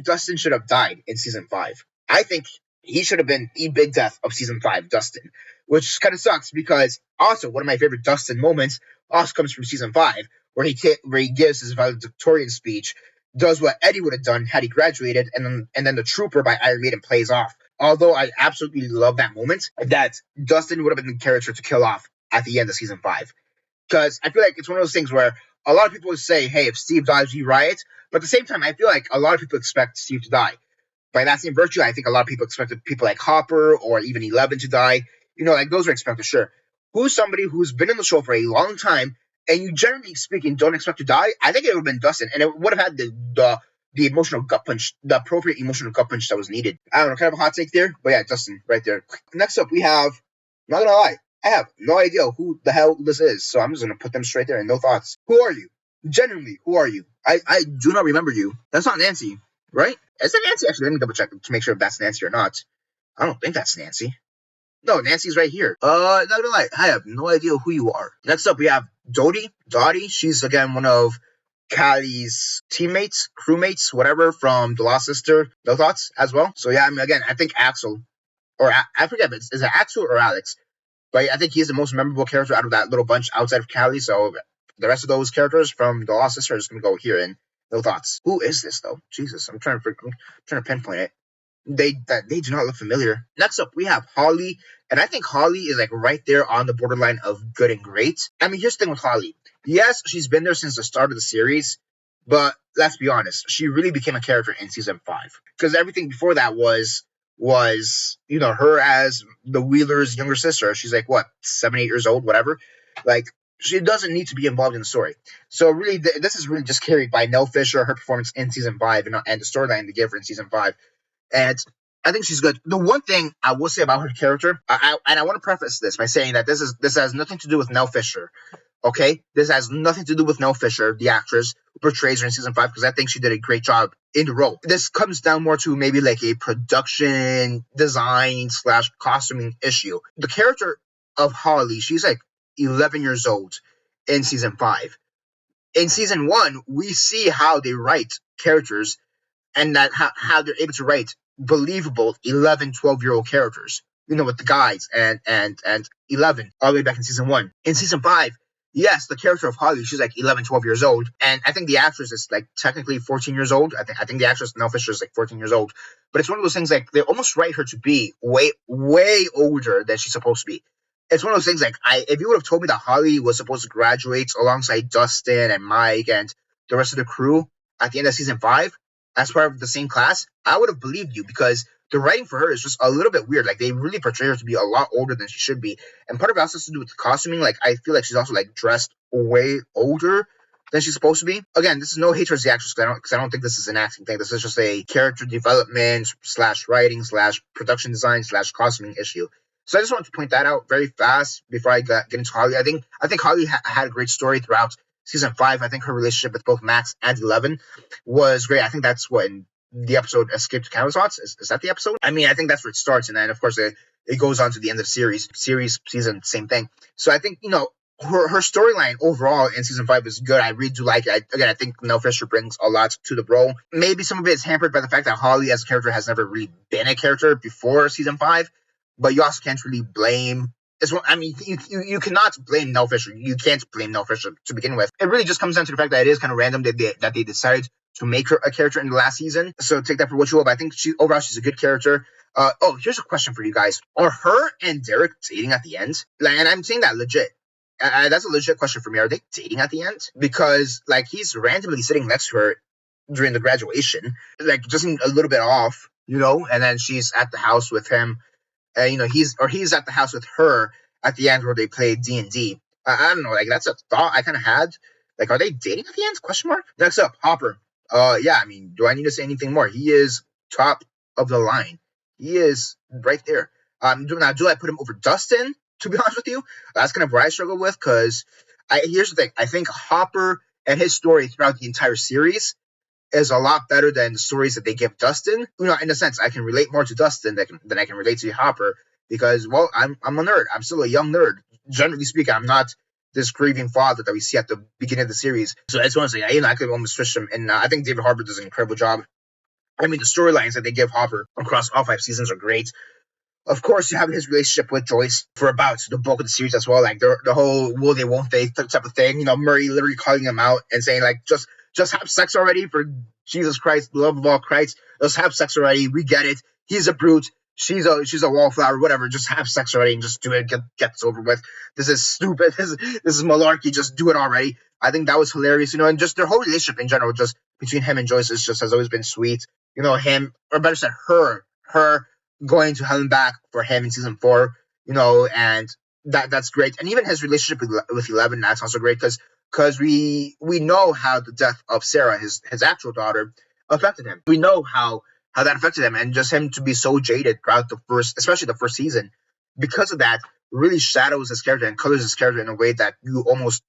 Dustin should have died in season 5. I think he should have been the big death of season 5, Dustin, which kind of sucks because also one of my favorite Dustin moments also comes from season 5, where he gives his valedictorian speech, does what Eddie would have done had he graduated, and then the Trooper by Iron Maiden plays off. Although I absolutely love that moment, that Dustin would have been the character to kill off at the end of season 5, because I feel like it's one of those things where a lot of people would say, "Hey, if Steve dies, we riot." But at the same time, I feel like a lot of people expect Steve to die. By that same virtue, I think a lot of people expected people like Hopper or even 11 to die. Like those are expected, sure. Who's somebody who's been in the show for a long time and you, generally speaking, don't expect to die? I think it would have been Dustin, and it would have had the emotional gut punch, the appropriate emotional gut punch that was needed. I don't know, kind of a hot take there, but yeah, Dustin right there. Next up, we have. I'm not gonna lie, I have no idea who the hell this is, so I'm just gonna put them straight there and no thoughts. Who are you? Genuinely, who are you? I do not remember you. That's not Nancy, right? Is that Nancy? Actually, let me double check to make sure if that's Nancy or not. I don't think that's Nancy. No, Nancy's right here. Not gonna lie, I have no idea who you are. Next up, we have Dottie. She's again one of Callie's teammates, crewmates, whatever, from The Lost Sister. No thoughts as well. So yeah, I mean, again, I think Axel, or I forget, is it Axel or Alex? But I think he's the most memorable character out of that little bunch outside of Callie. So the rest of those characters from The Lost Sister are just gonna go here and no thoughts. Who is this though? Jesus, I'm trying to pinpoint it. They do not look familiar. Next up, we have Holly, and I think Holly is like right there on the borderline of good and great. I mean, here's the thing with Holly. Yes, she's been there since the start of the series, but let's be honest, she really became a character in season 5 because everything before that was her as the Wheeler's younger sister. She's like what, 7, 8 years old, whatever. Like, she doesn't need to be involved in the story. So really, this is really just carried by Nell Fisher, her performance in season 5, and the storyline they gave her in season 5. And I think she's good. The one thing I will say about her character, and I want to preface this by saying that this has nothing to do with Nell Fisher. Okay, this has nothing to do with Nell Fisher, the actress who portrays her in season 5, because I think she did a great job in the role. This comes down more to maybe like a production design / costuming issue. The character of Holly, she's like 11 years old in season 5. In season 1, we see how they write characters, and that how they're able to write believable 11, 12-year-old characters, with the guys and 11 all the way back in season 1. In season 5, yes, the character of Holly, she's like 11, 12 years old, and I think the actress is like technically 14 years old. I think the actress Nell Fisher is like 14 years old, but it's one of those things like they almost write her to be way older than she's supposed to be. It's one of those things like if you would have told me that Holly was supposed to graduate alongside Dustin and Mike and the rest of the crew at the end of season 5 as part of the same class, I would have believed you, because the writing for her is just a little bit weird. Like, they really portray her to be a lot older than she should be, and part of it also has to do with the costuming. Like, I feel like she's also like dressed way older than she's supposed to be. Again, this is no hate towards the actress, because I don't think this is an acting thing. This is just a character development / writing / production design / costuming issue. So I just wanted to point that out very fast before I get into Holly. I think Holly had a great story throughout season 5. I think her relationship with both Max and 11 was great. I think that's when the episode Escape to Canada's Thoughts. Is that the episode? I mean, I think that's where it starts, and then of course it goes on to the end of the series, season, same thing. So I think her storyline overall in season 5 is good. I really do like it. I think Nell Fisher brings a lot to the role. Maybe some of it is hampered by the fact that Holly as a character has never really been a character before season 5, but you also can't really blame. I mean, you cannot blame Nell Fisher. You can't blame Nell Fisher to begin with. It really just comes down to the fact that it is kind of random that they decided to make her a character in the last season. So take that for what you will. But I think overall she's a good character. Oh, here's a question for you guys: are her and Derek dating at the end? Like, and I'm saying that legit. That's a legit question for me. Are they dating at the end? Because like he's randomly sitting next to her during the graduation, like just a little bit off, and then she's at the house with him, and he's at the house with her at the end where they play D&D. I don't know, like that's a thought I kind of had. Like, are they dating at the end? Question mark. Next up, Hopper. Yeah, I mean, do I need to say anything more? He is top of the line. He is right there. Do I put him over Dustin? To be honest with you, that's kind of where I struggle with, because here's the thing. I think Hopper and his story throughout the entire series is a lot better than the stories that they give Dustin. In a sense, I can relate more to Dustin than I can relate to Hopper, because, well, I'm a nerd. I'm still a young nerd. Generally speaking, I'm not this grieving father that we see at the beginning of the series. So I just want to say, I could almost switch them, and I think David Harbour does an incredible job. I mean, the storylines that they give Hopper across all 5 seasons are great. Of course, you have his relationship with Joyce for about the bulk of the series as well. Like the whole will they won't they type of thing. Murray literally calling him out and saying like just have sex already, for Jesus Christ, the love of all Christ. Just have sex already. We get it. He's a brute. She's a wallflower. Whatever. Just have sex already and just do it. Get this over with. This is stupid. This is malarkey. Just do it already. I think that was hilarious. And just their whole relationship in general, just between him and Joyce, has always been sweet. Him, or better said, her going to hell and back for him in season 4, and that's great. And even his relationship with Eleven, that's also great, because we know how the death of Sarah, his actual daughter, affected him. We know how that affected him, and just him to be so jaded throughout especially the first season, because of that, really shadows his character and colors his character in a way that you almost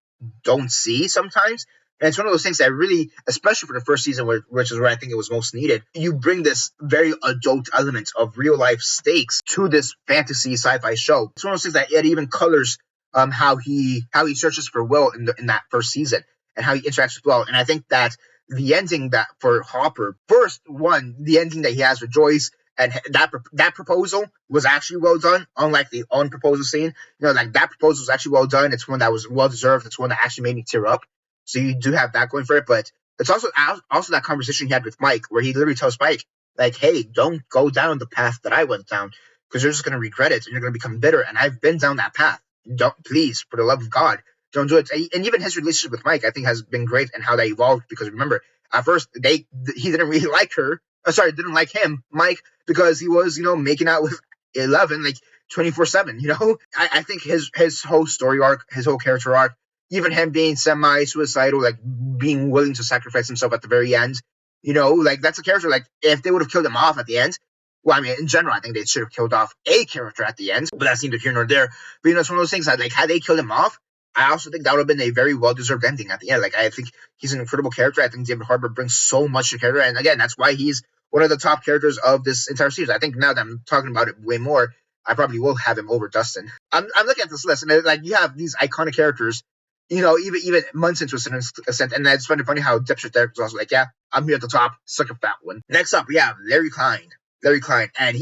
don't see sometimes. And it's one of those things that really, especially for the first season, which is where I think it was most needed, you bring this very adult element of real life stakes to this fantasy sci-fi show. It's one of those things that it even colors how he searches for Will in that first season, and how he interacts with Will. And I think that the ending that for Hopper, the ending that he has with Joyce, and that proposal was actually well done, unlike the unproposal scene. Like that proposal was actually well done. It's one that was well deserved. It's one that actually made me tear up. So you do have that going for it, but it's also that conversation he had with Mike, where he literally tells Mike, like, hey, don't go down the path that I went down, because you're just going to regret it and you're going to become bitter. And I've been down that path. Don't, please, for the love of God, don't do it. And even his relationship with Mike, I think, has been great, and how that evolved, because remember, at first he didn't really like her. Didn't like him, Mike, because he was, making out with 11 like 24/7. I think his whole story arc, his whole character arc, even him being semi-suicidal, like being willing to sacrifice himself at the very end, like that's a character, like if they would have killed him off at the end, well, I mean, in general, I think they should have killed off a character at the end, but that's neither here nor there. But it's one of those things that, like, had they killed him off, I also think that would have been a very well-deserved ending at the end. Like, I think he's an incredible character. I think David Harbour brings so much to the character, and again, that's why he's one of the top characters of this entire series. I think now that I'm talking about it way more, I probably will have him over Dustin. I'm looking at this list, and like you have these iconic characters, even months into a certain extent, and it's funny how Dipshit there was also like, yeah, I'm here at the top, suck a fat one. Next up, we have Larry Klein, and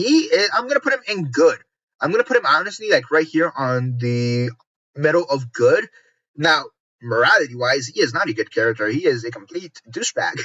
I'm gonna put him in good. I'm gonna put him honestly like right here on the middle of good. Now, morality-wise, he is not a good character. He is a complete douchebag,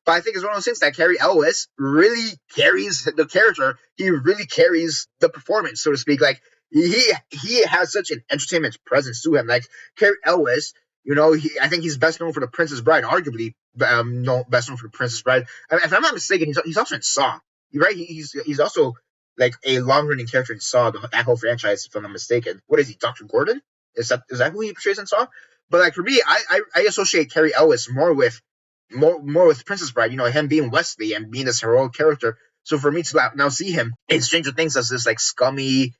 But I think it's one of those things that Cary Elwes really carries the character. He really carries the performance, so to speak. Like, he has such an entertainment presence to him. Like, Cary Elwes, I think he's best known for The Princess Bride, arguably best known for The Princess Bride. I mean, if I'm not mistaken, he's also in Saw. Right? He's also like a long-running character in Saw, that whole franchise, if I'm not mistaken. What is he, Dr. Gordon? Is that who he portrays in Saw? But like for me, I associate Cary Elwes more with Princess Bride. Him being Wesley and being this heroic character. So for me to now see him in Stranger Things as this like scummy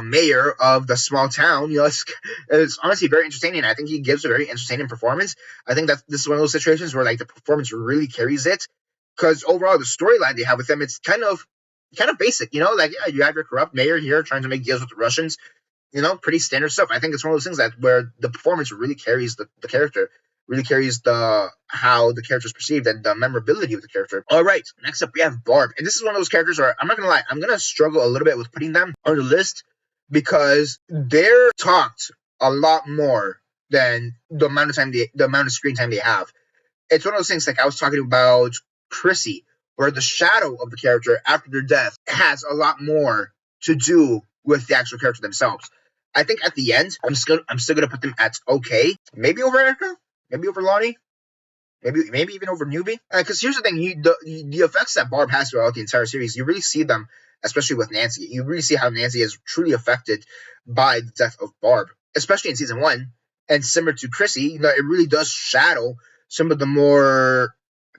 mayor of the small town, it's honestly very entertaining. I think he gives a very entertaining performance. I think that this is one of those situations where like the performance really carries it, because overall the storyline they have with him, it's kind of basic. Like, yeah, you have your corrupt mayor here trying to make deals with the Russians. Pretty standard stuff. I think it's one of those things that where the performance really carries the character, really carries how the character is perceived and the memorability of the character. All right, next up we have Barb, and this is one of those characters where I'm not gonna lie, I'm gonna struggle a little bit with putting them on the list, because they're talked a lot more than the amount of screen time they have. It's one of those things, like I was talking about Chrissy where the shadow of the character after their death has a lot more to do with the actual character themselves. I think at the end, I'm still gonna put them at okay, maybe over Erica, maybe over Lonnie, maybe even over Newbie. Because here's the thing: the effects that Barb has throughout the entire series, you really see them, especially with Nancy. You really see how Nancy is truly affected by the death of Barb, especially in season 1. And similar to Chrissy, it really does shadow some of the more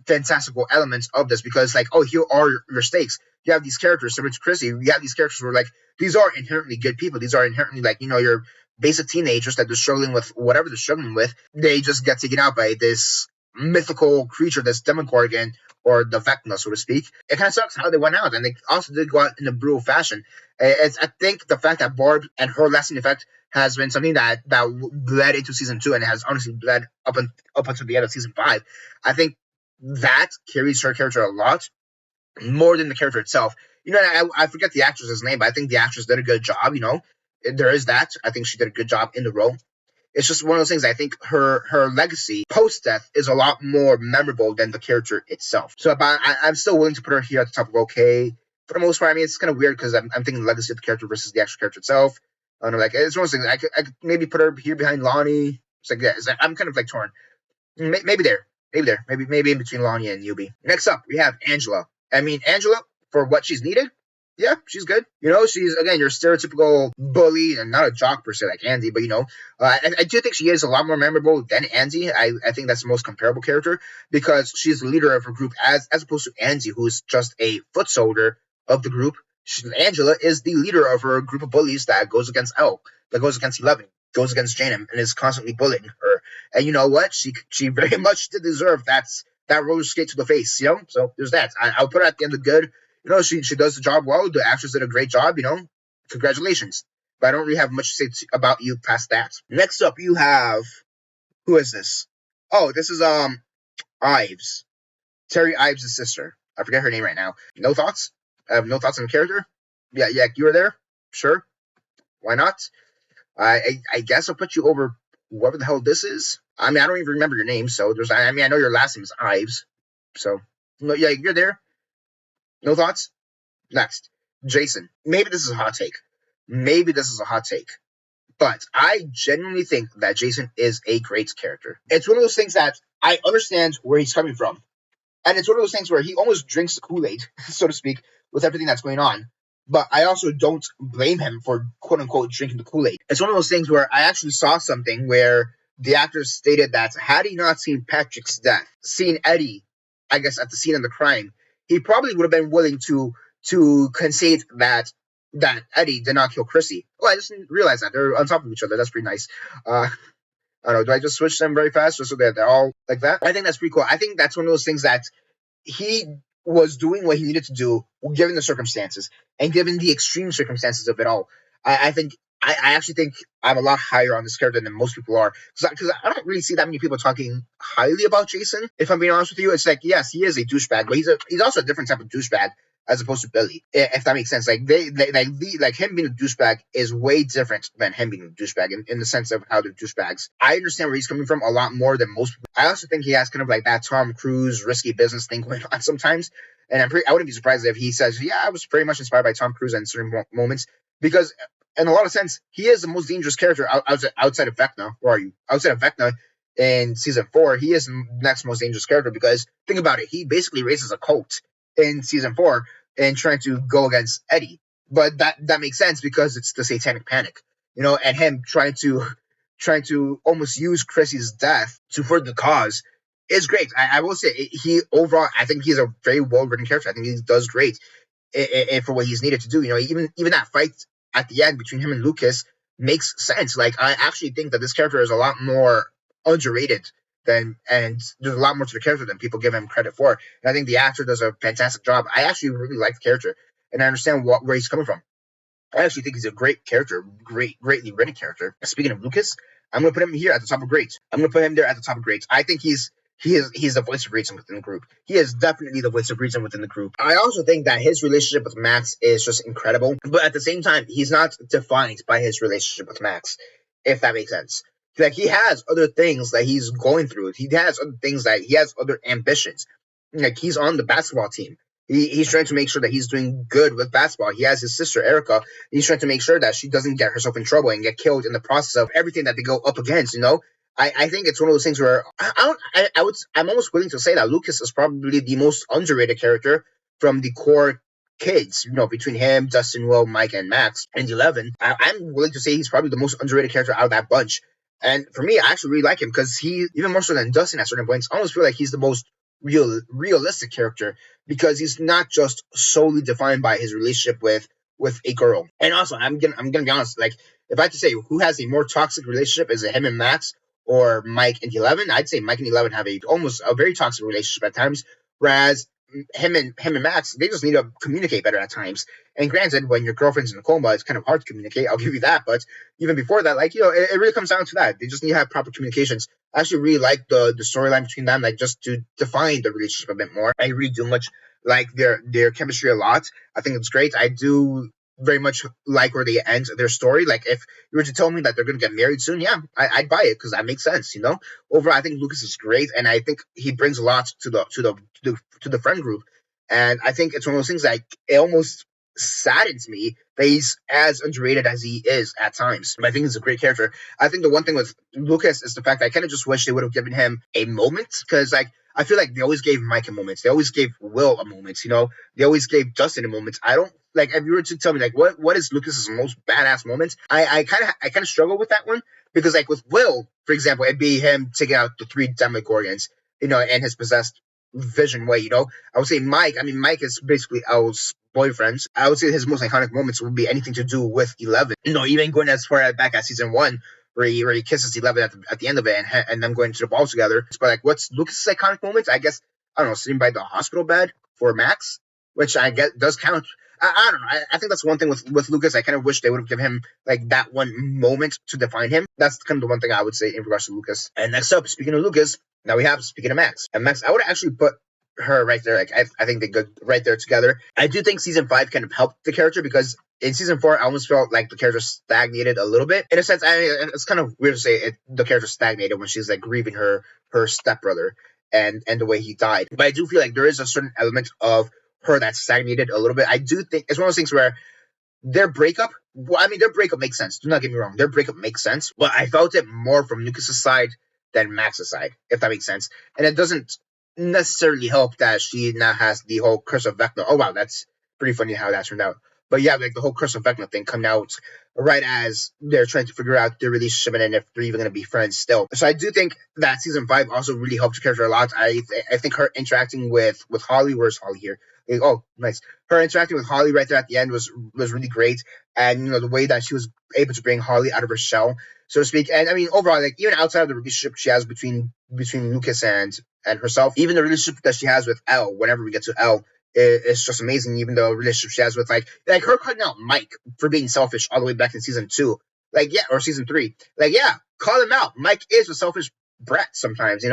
fantastical elements of this, because like, oh, here are your stakes. You have these characters similar to Chrissy. You have these characters who are like, these are inherently good people. These are inherently like, your basic teenagers that they're struggling with whatever they're struggling with. They just get taken out by this mythical creature, this Demogorgon, or the Vecna, so to speak. It kind of sucks how they went out, and they also did go out in a brutal fashion. I think the fact that Barb and her lasting effect has been something that bled into season 2, and has honestly bled up until the end of season 5. I think that carries her character a lot more than the character itself. I forget the actress's name, but I think the actress did a good job. There is that. I think she did a good job in the role. It's just one of those things. I think her legacy post death is a lot more memorable than the character itself. So, I'm still willing to put her here at the top of okay. For the most part, I mean, it's kind of weird because I'm thinking the legacy of the character versus the actual character itself. I don't know, like, it's one of those things. I could maybe put her here behind Lonnie. It's like, yeah, I'm kind of like torn. Maybe there. Maybe in between Lonnie and Newbie. Next up, we have Angela. I mean, Angela, for what she's needed, yeah, she's good. She's, again, your stereotypical bully, and not a jock per se like Andy, but, I do think she is a lot more memorable than Andy. I think that's the most comparable character, because she's the leader of her group, as opposed to Andy, who's just a foot soldier of the group. Angela is the leader of her group of bullies that goes against Elle, that goes against Eleven, goes against Jane, and is constantly bullying her. And you know what? She very much did deserve that roller skate to the face, So there's that. I'll put her at the end of good. She does the job well. The actress did a great job, Congratulations. But I don't really have much to say about you past that. Next up, you have, who is this? Oh, this is Ives. Terry Ives' sister. I forget her name right now. No thoughts? I have no thoughts on the character. Yeah, you were there. Sure. Why not? I guess I'll put you over whoever the hell this is. I mean, I don't even remember your name, so I know your last name is Ives. So, yeah, you're there. No thoughts? Next. Jason. Maybe this is a hot take. But I genuinely think that Jason is a great character. It's one of those things that I understand where he's coming from. And it's one of those things where he almost drinks the Kool-Aid, so to speak, with everything that's going on. But I also don't blame him for, quote-unquote, drinking the Kool-Aid. It's one of those things where I actually saw something where the actor stated that had he not seen Patrick's death, seen Eddie, I guess, at the scene of the crime, he probably would have been willing to concede that Eddie did not kill Chrissy. Oh, I just didn't realize that. They're on top of each other. That's pretty nice. I don't know. Do I just switch them very fast just so that they're all like that? I think that's pretty cool. I think that's one of those things that he was doing what he needed to do given the circumstances and given the extreme circumstances of it all. I actually think I'm a lot higher on this character than most people are, because I don't really see that many people talking highly about Jason. If I'm being honest with you, it's like, yes, he is a douchebag, but he's also a different type of douchebag as opposed to Billy, if that makes sense. Like like him being a douchebag is way different than him being a douchebag in the sense of how they're douchebags. I understand where he's coming from a lot more than most people. I also think he has kind of like that Tom Cruise risky business thing going on sometimes. And I wouldn't be surprised if he says, yeah, I was pretty much inspired by Tom Cruise in certain moments, because in a lot of sense, he is the most dangerous character outside of Vecna. Where are you? Outside of Vecna in season 4, he is the next most dangerous character, because think about it. He basically raises a cult in season 4 and trying to go against Eddie. But that makes sense because it's the Satanic Panic, and him trying to almost use Chrissy's death to further the cause is great. I will say he overall, I think he's a very well written character. I think he does great for what he's needed to do. Even that fight at the end between him and Lucas makes sense. Like, I actually think that this character is a lot more underrated and there's a lot more to the character than people give him credit for. And I think the actor does a fantastic job. I actually really like the character, and I understand where he's coming from. I actually think he's a great character, greatly written character. Speaking of Lucas, I'm going to put him here at the top of greats. I'm going to put him there at the top of greats. I think he's the voice of reason within the group. He is definitely the voice of reason within the group. I also think that his relationship with Max is just incredible, but at the same time, he's not defined by his relationship with Max, if that makes sense. Like, he has other things that he's going through. He has other things that he has other ambitions. Like, he's on the basketball team. He's trying to make sure that he's doing good with basketball. He has his sister Erica. He's trying to make sure that she doesn't get herself in trouble and get killed in the process of everything that they go up against. I think it's one of those things where I'm almost willing to say that Lucas is probably the most underrated character from the core kids. Between him, Dustin, Will, Mike, and Max, and 11. I'm willing to say he's probably the most underrated character out of that bunch. And for me, I actually really like him because he, even more so than Dustin at certain points, I almost feel like he's the most realistic character because he's not just solely defined by his relationship with a girl. And also, I'm gonna be honest, like if I had to say who has a more toxic relationship, is it him and Max or Mike and 11? I'd say Mike and 11 have almost a very toxic relationship at times, whereas him and Max, they just need to communicate better at times. And granted, when your girlfriend's in a coma, it's kind of hard to communicate. I'll give you that. But even before that, like it really comes down to that. They just need to have proper communications. I actually really like the storyline between them, like just to define the relationship a bit more. I really do much like their chemistry a lot. I think it's great. I do very much like where they end their story. Like if you were to tell me that they're gonna get married soon, yeah, I'd buy it because that makes sense. Overall, I think Lucas is great, and I think he brings a lot to the friend group. And I think it's one of those things that it almost saddens me that he's as underrated as he is at times. But I think he's a great character. I think the one thing with Lucas is the fact that I kind of just wish they would have given him a moment because, like, I feel like they always gave Mike a moment. They always gave Will a moment. They always gave Dustin a moment. I don't like if you were to tell me like what is Lucas's most badass moment. I kind of struggle with that one because like with Will, for example, it'd be him taking out the three Demogorgons, and his possessed vision way. I would say Mike. I mean, Mike is basically El's boyfriend. I would say his most iconic moments would be anything to do with 11. Even going as far back as season 1, where he kisses 11 at the end of it, and them going to the ball together. But like, what's Lucas's iconic moments? I guess I don't know, sitting by the hospital bed for Max, which I guess does count. I don't know. I think that's one thing with Lucas. I kind of wish they would have given him like that one moment to define him. That's kind of the one thing I would say in regards to Lucas. And next up, speaking of Lucas, now we have speaking of Max. And Max, I would actually put her right there. Like I think they go right there together. I do think season 5 kind of helped the character because in season 4, I almost felt like the character stagnated a little bit. In a sense, it's kind of weird to say the character stagnated when she's like grieving her stepbrother and the way he died. But I do feel like there is a certain element of her that stagnated a little bit. I do think it's one of those things where their breakup, well, I mean, their breakup makes sense. Do not get me wrong. Their breakup makes sense. But I felt it more from Lucas' side than Max's side, if that makes sense. And it doesn't necessarily help that she now has the whole Curse of Vecna. Oh, wow, that's pretty funny how that turned out. But yeah, like the whole Curse of Vecna thing coming out right as they're trying to figure out their relationship and if they're even going to be friends still. So I do think that season 5 also really helped the character a lot. I think her interacting with Holly, where's Holly here? Oh, nice. Her interacting with Holly right there at the end was really great. And, the way that she was able to bring Holly out of her shell, so to speak. And I mean, overall, like even outside of the relationship she has between Lucas and herself, even the relationship that she has with Elle, whenever we get to Elle, it's just amazing. Even the relationship she has with like her cutting out Mike for being selfish all the way back in season 2, like yeah, or season 3, like yeah, call him out. Mike is a selfish brat sometimes,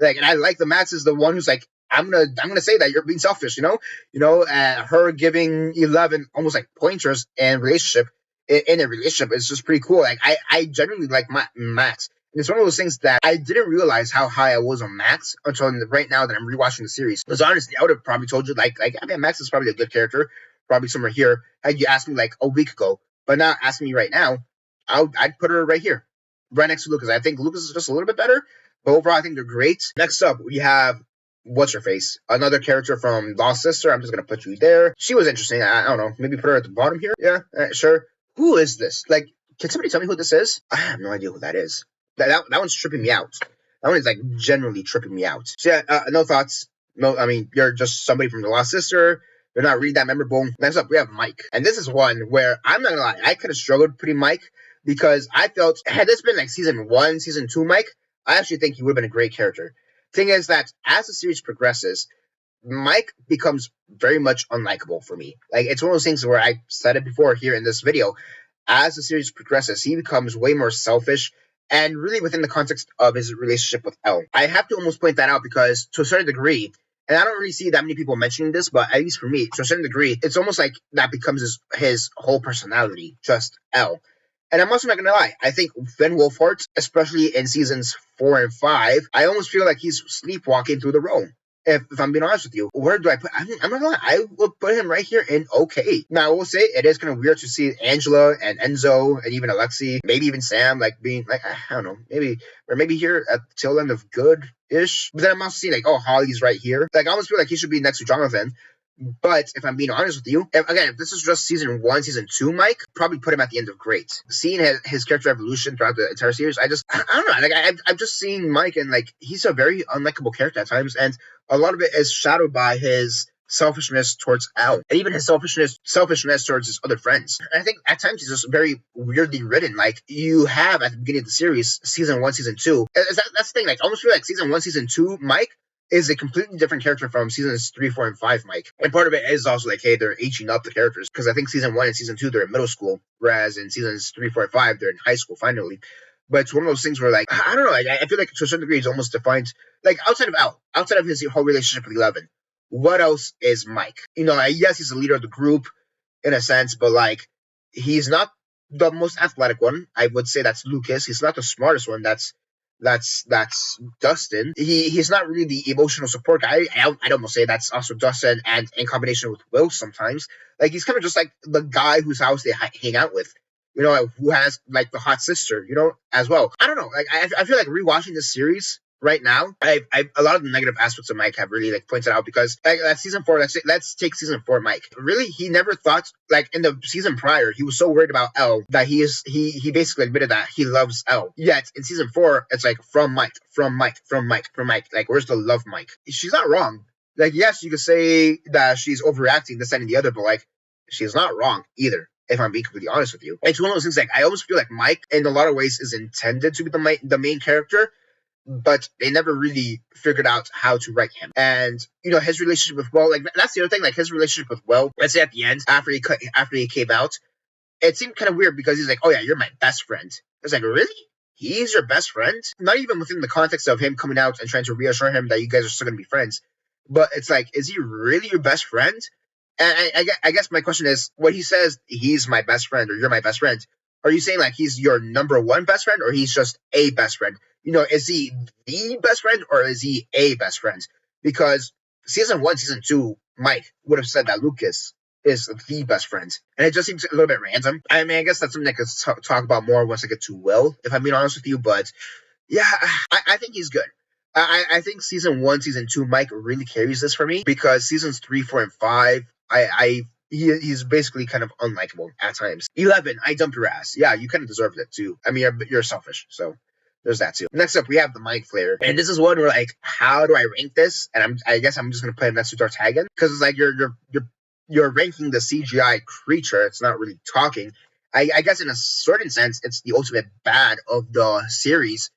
like, and I like the Max is the one who's like, I'm gonna say that you're being selfish, her giving 11 almost like pointers and relationship in a relationship is just pretty cool. Like I genuinely like Max. And it's one of those things that I didn't realize how high I was on Max until right now that I'm rewatching the series. Because honestly, I would have probably told you like I mean, Max is probably a good character, probably somewhere here. Had you asked me like a week ago, but now asking me right now, I'd put her right here, right next to Lucas. I think Lucas is just a little bit better, but overall I think they're great. Next up, we have what's her face, another character from Lost Sister. I'm just gonna put you there. She was interesting. I don't know, maybe put her at the bottom here. Yeah, sure. Who is this? Like, can somebody tell me who this is? I have no idea who that is. That one's tripping me out. That one is like generally tripping me out. So yeah, no thoughts. No, I mean, you're just somebody from the Lost Sister. You're not really that memorable. Next up, we have Mike. And this is one where I'm not gonna lie, I could have struggled putting Mike because I felt, had this been like season 1, season 2 Mike, I actually think he would have been a great character. Thing is that as the series progresses, Mike becomes very much unlikable for me. Like, it's one of those things where I said it before here in this video. As the series progresses, he becomes way more selfish and really within the context of his relationship with Elle. I have to almost point that out because to a certain degree, and I don't really see that many people mentioning this, but at least for me, to a certain degree, it's almost like that becomes his whole personality, just Elle. And I'm also not gonna lie, I think Finn Wolfhard, especially in seasons 4 and 5, I almost feel like he's sleepwalking through the role. If I'm being honest with you, where do I put? I'm not gonna lie, I will put him right here in okay. Now I will say it is kind of weird to see Angela and Enzo and even Alexi, maybe even Sam, like being like I don't know, maybe here at the tail end of good-ish. But then I'm also seeing like, oh, Holly's right here. Like I almost feel like he should be next to Jonathan. But if I'm being honest with you, if this is just season 1, season 2, Mike, probably put him at the end of great. Seeing his character evolution throughout the entire series, I don't know. Like I've just seen Mike, and like he's a very unlikable character at times, and a lot of it is shadowed by his selfishness towards Al, and even his selfishness towards his other friends. And I think at times he's just very weirdly written. Like you have at the beginning of the series, season 1, season 2. That's the thing. Like I almost feel like season 1, season 2, Mike is a completely different character from seasons 3, 4, and 5, Mike. And part of it is also like, hey, they're aging up the characters, because I think season 1 and season 2 they're in middle school, whereas in seasons 3, 4, and 5 they're in high school finally. But it's one of those things where, like, I don't know, like I feel like to a certain degree he's almost defined, like outside of Al, outside of his whole relationship with 11, what else is Mike? You know, yes, he's the leader of the group in a sense, but like he's not the most athletic one. I would say that's Lucas. He's not the smartest one. That's Dustin. He's not really the emotional support guy. I'd almost say that's also Dustin, and in combination with Will sometimes. Like he's kind of just like the guy whose house they hang out with. You know, who has like the hot sister. You know, as well. I don't know. Like I feel like rewatching this series right now, I a lot of the negative aspects of Mike have really like pointed out, because like season 4, let's take season 4 Mike. Really, he never thought, like in the season prior, he was so worried about Elle that he basically admitted that he loves Elle. Yet in season 4, it's like from Mike. Like where's the love, Mike? She's not wrong. Like yes, you could say that she's overreacting this, that, and the other, but like she's not wrong either, if I'm being completely honest with you. It's one of those things, like I almost feel like Mike in a lot of ways is intended to be the main character, but they never really figured out how to write him. And you know, his relationship with Will, like that's the other thing, like his relationship with Will, let's say at the end, after he came out, it seemed kind of weird, because he's like, oh yeah, you're my best friend. It's like, really? He's your best friend? Not even within the context of him coming out and trying to reassure him that you guys are still gonna be friends. But it's like, is he really your best friend? And I guess my question is, when he says he's my best friend or you're my best friend, are you saying like he's your number one best friend, or he's just a best friend? You know, is he the best friend, or is he a best friend? Because season 1, season 2, Mike would have said that Lucas is the best friend. And it just seems a little bit random. I mean, I guess that's something I could talk about more once I get to Will, if I'm being honest with you. But yeah, I think he's good. I think season 1, season 2, Mike really carries this for me, because seasons 3, 4, and 5, he's basically kind of unlikable at times. 11, I dumped your ass. Yeah, you kind of deserved it too. I mean, you're selfish, so there's that too. Next up, we have the Mind Flayer, and this is one where like, how do I rank this? And I guess I'm just gonna put him next to D'Artagnan, because it's like you're ranking the CGI creature. It's not really talking. I guess in a certain sense, it's the ultimate bad of the series.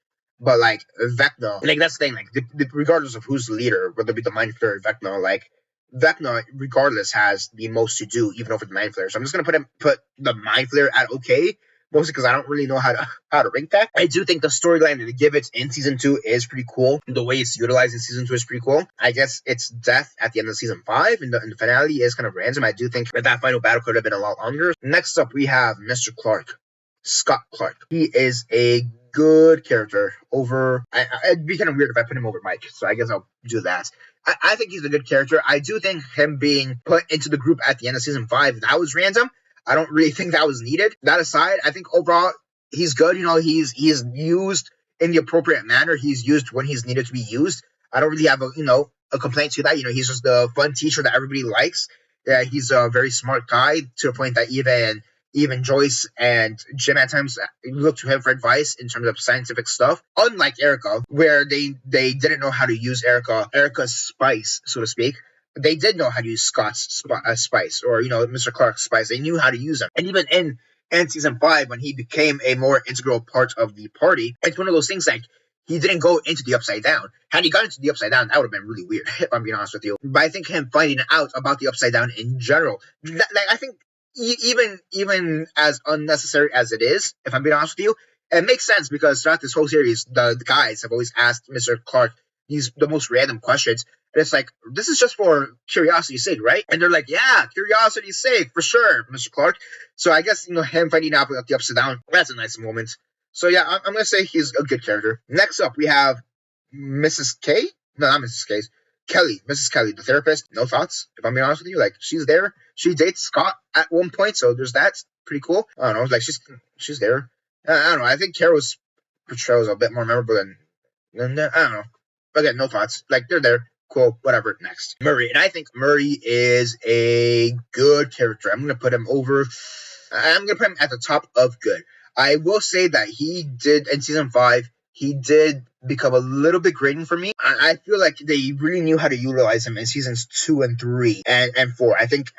But like Vecna, like that's the thing. Like regardless of who's the leader, whether it be the Mind Flayer or Vecna, like Vecna, regardless, has the most to do, even over the Mind Flayer. So I'm just gonna put the Mind Flayer at okay, mostly because I don't really know how to rank that. I do think the storyline that they give it in season 2 is pretty cool. The way it's utilized in season 2 is pretty cool. I guess its death at the end of season 5 and the finale is kind of random. I do think that final battle could have been a lot longer. Next up, we have Mr. Clark, Scott Clark. He is a good character over. It'd be kind of weird if I put him over Mike, so I guess I'll do that. I think he's a good character. I do think him being put into the group at the end of season 5, that was random. I don't really think that was needed. That aside, I think overall he's good. You know, he's used in the appropriate manner. He's used when he's needed to be used. I don't really have a complaint to that. You know, he's just the fun teacher that everybody likes. Yeah, he's a very smart guy, to the point that even Joyce and Jim at times look to him for advice in terms of scientific stuff. Unlike Erica, where they didn't know how to use Erica's spice, so to speak. They did know how to use Scott's spice, or Mr. Clark's spice. They knew how to use them. And even in season 5, when he became a more integral part of the party, it's one of those things like he didn't go into the Upside Down. Had he gone into the Upside Down, that would have been really weird, if I'm being honest with you. But I think him finding out about the Upside Down in general, like I think even as unnecessary as it is, if I'm being honest with you, it makes sense, because throughout this whole series, the guys have always asked Mr. Clark the most random questions. And it's like, this is just for curiosity's sake, right? And they're like, yeah, curiosity's sake, for sure, Mr. Clark. So I guess, him finding out about the Upside Down, that's a nice moment. So yeah, I'm going to say he's a good character. Next up, we have Mrs. K. No, not Mrs. K. Kelly, Mrs. Kelly, the therapist, no thoughts, if I'm being honest with you. Like, she's there. She dates Scott at one point, so there's that. It's pretty cool. I don't know, like, she's there. I don't know, I think Carol's portrayal is a bit more memorable than I don't know. Again, no thoughts. Like, they're there. Cool, whatever. Next. Murray. And I think Murray is a good character. I'm going to put him at the top of good. I will say that he did, in season 5, he did become a little bit grating for me. I feel like they really knew how to utilize him in seasons 2 and 3 and 4. I think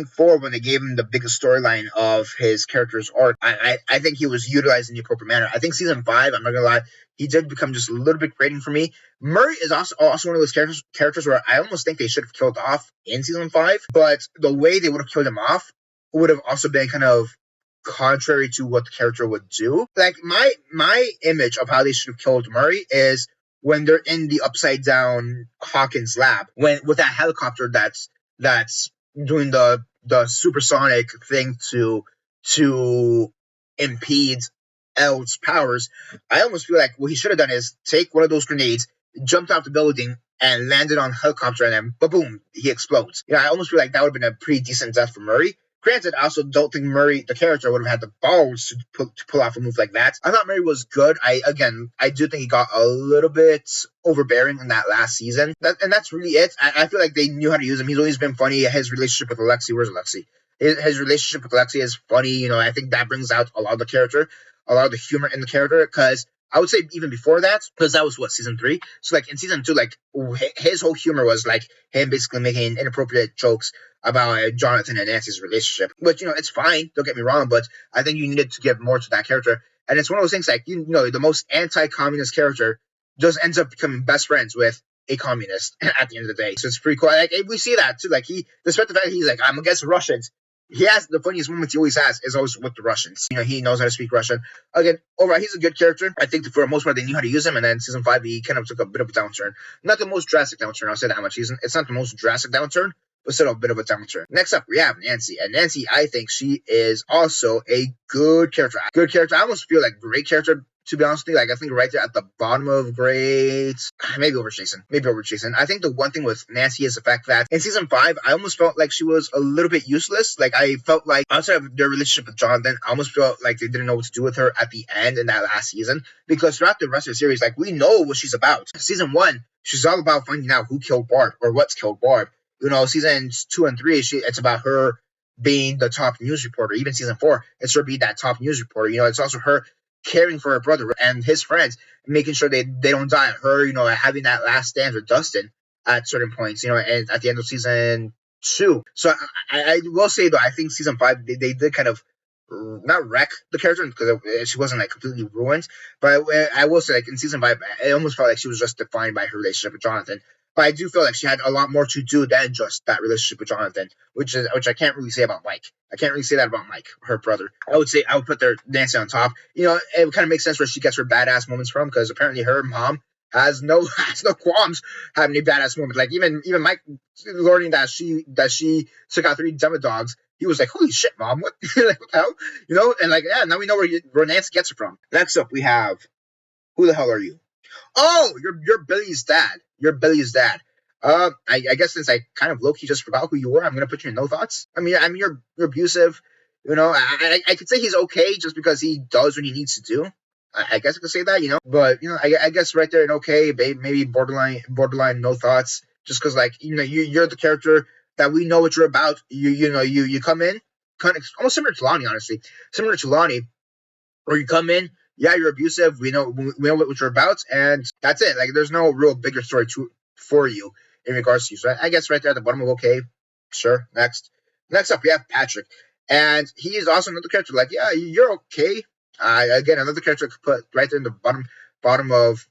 4, when they gave him the biggest storyline of his character's arc, I think he was utilized in the appropriate manner. I think season 5, I'm not gonna lie, he did become just a little bit grating for me. Murray is also one of those characters where I almost think they should have killed off in season 5, but the way they would have killed him off would have also been kind of contrary to what the character would do. Like, my image of how they should have killed Murray is when they're in the upside down Hawkins lab, with that helicopter that's doing the supersonic thing to impede El's powers. I almost feel like what he should have done is take one of those grenades, jumped off the building, and landed on a helicopter, and then boom, he explodes. I almost feel like that would have been a pretty decent death for Murray. Granted, I also don't think Murray, the character, would have had the balls to pull off a move like that. I thought Murray was good. I do think he got a little bit overbearing in that last season. And that's really it. I feel like they knew how to use him. He's always been funny. His relationship with Alexi, where's Alexi? His relationship with Alexi is funny. I think that brings out a lot of the character, a lot of the humor in the character, because I would say even before that, because that was season 3. So like in season 2, like his whole humor was like him basically making inappropriate jokes about Jonathan and Nancy's relationship. But it's fine. Don't get me wrong, but I think you needed to give more to that character. And it's one of those things like the most anti-communist character just ends up becoming best friends with a communist at the end of the day. So it's pretty cool. Like we see that too. Like despite the fact that he's like, I'm against Russians, he has the funniest moments he always has is always with the Russians. He knows how to speak Russian. Again, overall, he's a good character. I think for the most part, they knew how to use him. And then season 5, he kind of took a bit of a downturn. Not the most drastic downturn, I'll say that much. It's not the most drastic downturn, but still a bit of a downturn. Next up, we have Nancy. And Nancy, I think she is also a good character. Good character. I almost feel like great character, to be honest with you. Like, I think right there at the bottom of great, maybe over Jason. I think the one thing with Nancy is the fact that in season 5, I almost felt like she was a little bit useless. Like, I felt like outside of their relationship with Jonathan, I almost felt like they didn't know what to do with her at the end in that last season. Because throughout the rest of the series, like, we know what she's about. Season 1, she's all about finding out who killed Barb or what's killed Barb. Seasons 2 and 3, it's about her being the top news reporter. Even season 4, it's her being that top news reporter. It's also her caring for her brother and his friends, making sure they don't die. Her, having that last stand with Dustin at certain points, and at the end of season 2. So I will say, though, I think season 5, they did kind of not wreck the character because she wasn't like completely ruined. But I will say, like in season 5, it almost felt like she was just defined by her relationship with Jonathan. But I do feel like she had a lot more to do than just that relationship with Jonathan, which I can't really say about Mike. I can't really say that about Mike, her brother. I would put their Nancy on top. It kind of makes sense where she gets her badass moments from, because apparently her mom has no qualms having a badass moment. Like even Mike learning that she took out 3 demo dogs, he was like, "Holy shit, mom! What like what the hell?" And like, yeah, now we know where Nancy gets it from. Next up, we have, who the hell are you? Oh, you're Billy's dad. You're Billy's dad. I guess since I kind of low-key just forgot who you were, I'm gonna put you in no thoughts. I mean you're abusive. I could say he's okay just because he does what he needs to do. I guess I could say that, But I guess right there and okay, maybe borderline no thoughts. Just because you're the character that we know what you're about. You come in kind of almost similar to Lonnie, honestly, similar to Lonnie, where you come in. Yeah, you're abusive. We know what you're about, and that's it. Like, there's no real bigger story for you in regards to you. So I guess right there at the bottom of okay, sure. Next up, we have Patrick, and he is also another character. Like, yeah, you're okay. Again, another character I could put right there in the bottom of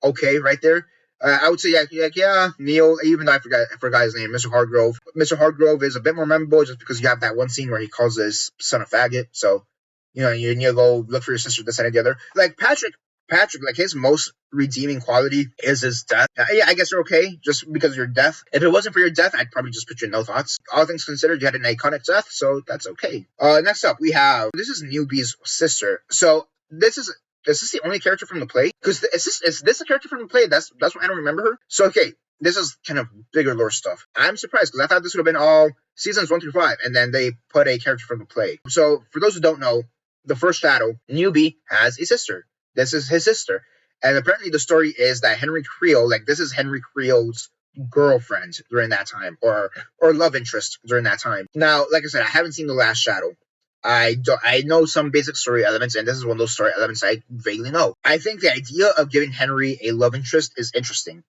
okay, right there. I would say yeah, Neil. Even though I forgot his name, Mr. Hargrove. Mr. Hargrove is a bit more memorable just because you have that one scene where he calls his son a faggot. So. You need to go look for your sister, this and the other. Like Patrick, like his most redeeming quality is his death. Yeah, I guess you're okay just because of your death. If it wasn't for your death, I'd probably just put you in no thoughts. All things considered, you had an iconic death, so that's okay. Next up, we have, this is Newbie's sister. So this is the only character from the play? Because is this a character from the play? That's what I don't remember her. So okay. this is kind of bigger lore stuff. I'm surprised because I thought this would have been all seasons 1 through 5, and then they put a character from the play. So for those who don't know, the first shadow, Newbie, has a sister. This is his sister. And apparently the story is that Henry Creel, like this is Henry Creel's girlfriend during that time, or love interest during that time. Now, like I said, I haven't seen The Last Shadow. I know some basic story elements, and this is one of those story elements I vaguely know. I think the idea of giving Henry a love interest is interesting.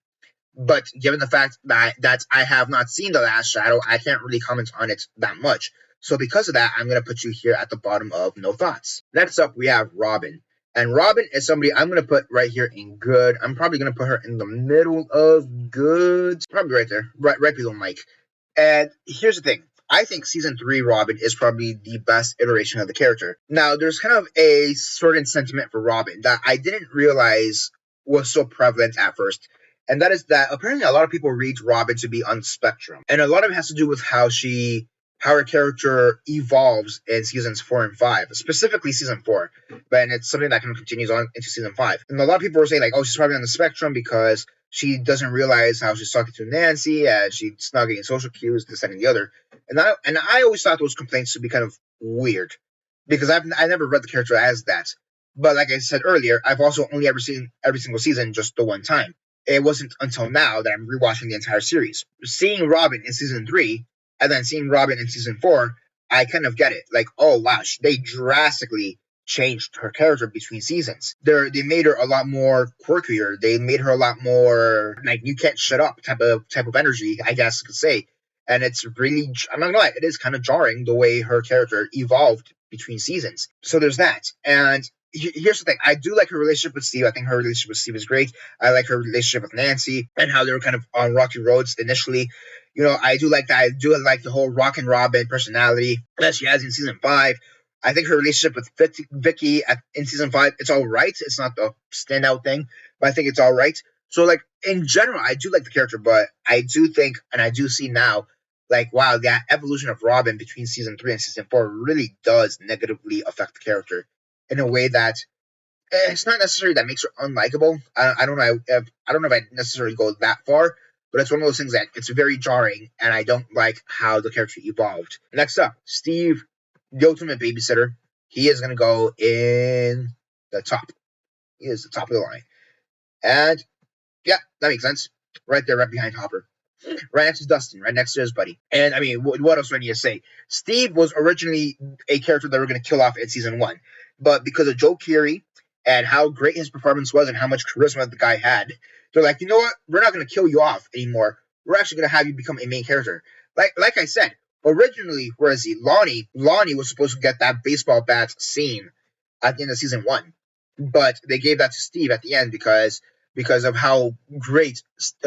But given the fact that I have not seen The Last Shadow, I can't really comment on it that much. So because of that, I'm going to put you here at the bottom of no thoughts. Next up, we have Robin. And Robin is somebody I'm going to put right here in good. I'm probably going to put her in the middle of good. Probably right there, right below Mike. And here's the thing. I think season 3 Robin is probably the best iteration of the character. Now, there's kind of a certain sentiment for Robin that I didn't realize was so prevalent at first. And that is that apparently a lot of people read Robin to be on the spectrum. And a lot of it has to do with how her character evolves in seasons 4 and 5, specifically season 4. But it's something that kind of continues on into season 5. And a lot of people were saying, like, oh, she's probably on the spectrum because she doesn't realize how she's talking to Nancy and she's not getting social cues, this, that, and the other. And I always thought those complaints to be kind of weird because I never read the character as that. But like I said earlier, I've also only ever seen every single season just the one time. It wasn't until now that I'm rewatching the entire series. Seeing Robin in season 3 and then seeing Robin in season 4, I kind of get it. Like, oh wow, they drastically changed her character between seasons. They made her a lot more quirkier. They made her a lot more like you can't shut up type of energy, I guess you could say. And it's really, I'm not gonna lie, it is kind of jarring the way her character evolved between seasons. So there's that. And here's the thing. I do like her relationship with Steve. I think her relationship with Steve is great. I like her relationship with Nancy and how they were kind of on rocky roads initially. You know, I do like that. I do like the whole rock and Robin personality that she has in season 5. I think her relationship with Vicky in season 5, it's all right. It's not the standout thing, but I think it's all right. So, like, in general, I do like the character, but I do think, and I do see now, like, wow, that evolution of Robin between season 3 and season 4 really does negatively affect the character in a way that it's not necessarily that makes her unlikable. I don't know. I don't know if I necessarily go that far, but it's one of those things that it's very jarring, and I don't like how the character evolved. Next up, Steve, the ultimate babysitter. He is going to go in the top. He is the top of the line. And yeah, that makes sense. Right there, right behind Hopper. Right next to Dustin, right next to his buddy. And I mean, what else do I need to say? Steve was originally a character that we're going to kill off in season 1. But because of Joe Keery and how great his performance was and how much charisma the guy had, they're like, you know what? We're not going to kill you off anymore. We're actually going to have you become a main character. Like I said, originally, whereas Lonnie was supposed to get that baseball bat scene at the end of season 1. But they gave that to Steve at the end because of how great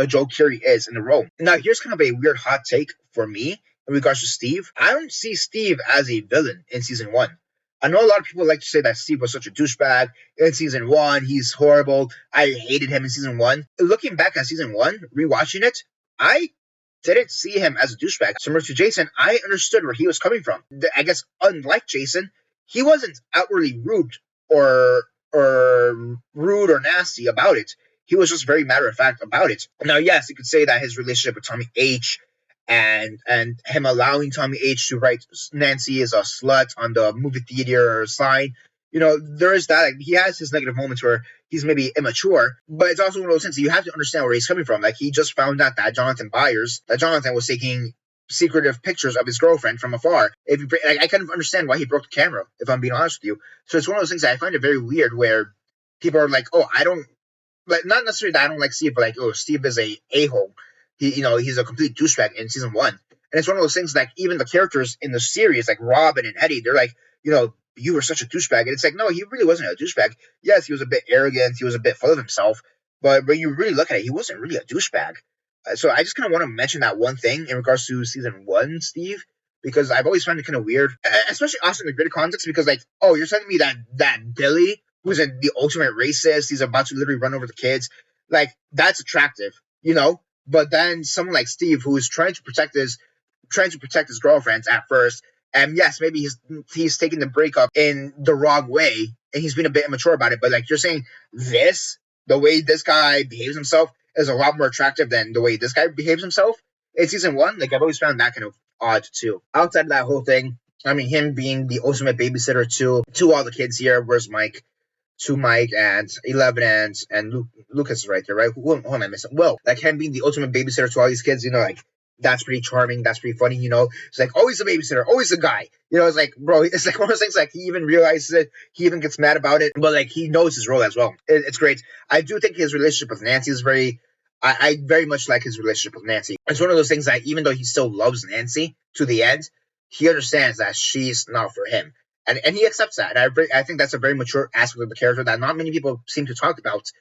Joe Keery is in the role. Now, here's kind of a weird hot take for me in regards to Steve. I don't see Steve as a villain in season 1. I know a lot of people like to say that Steve was such a douchebag in season 1. He's horrible. I hated him in season 1. Looking back at season 1, rewatching it, I didn't see him as a douchebag. Similar to Jason, I understood where he was coming from. I guess unlike Jason, he wasn't outwardly rude or nasty about it. He was just very matter of fact about it. Now, yes, you could say that his relationship with Tommy H and him allowing Tommy H to write Nancy is a slut on the movie theater sign, you know, there is that. Like, he has his negative moments where he's maybe immature, but it's also one of those things that you have to understand where he's coming from. Like, he just found out that Jonathan was taking secretive pictures of his girlfriend from afar. I kind of understand why he broke the camera, if I'm being honest with you. So it's one of those things that I find it very weird where people are like, oh, I don't, like, not necessarily that I don't like Steve, but like, oh, Steve is a hole. He's a complete douchebag in season 1. And it's one of those things like even the characters in the series, like Robin and Eddie, they're like, you were such a douchebag. And it's like, no, he really wasn't a douchebag. Yes, he was a bit arrogant. He was a bit full of himself. But when you really look at it, he wasn't really a douchebag. So I just kind of want to mention that one thing in regards to season 1, Steve, because I've always found it kind of weird, especially also in the greater context, because like, oh, you're telling me that Billy, who's the ultimate racist, he's about to literally run over the kids, like, that's attractive, But then someone like Steve, who is trying to protect his girlfriends at first, and yes, maybe he's taking the breakup in the wrong way, and he's been a bit immature about it. But like you're saying, the way this guy behaves himself, is a lot more attractive than the way this guy behaves himself in season 1. Like, I've always found that kind of odd too. Outside of that whole thing, I mean, him being the ultimate babysitter to all the kids here. Where's Mike? To Mike and 11 and Lucas is right there, right? Who am I missing? Well, like him being the ultimate babysitter to all these kids, like that's pretty charming. That's pretty funny, It's like always a babysitter, always a guy. It's like, bro, it's like one of those things. Like he even realizes it, he even gets mad about it, but like he knows his role as well. It's great. I do think his relationship with Nancy is very. I very much like his relationship with Nancy. It's one of those things that even though he still loves Nancy to the end, he understands that she's not for him. And he accepts that. And I think that's a very mature aspect of the character that not many people seem to talk about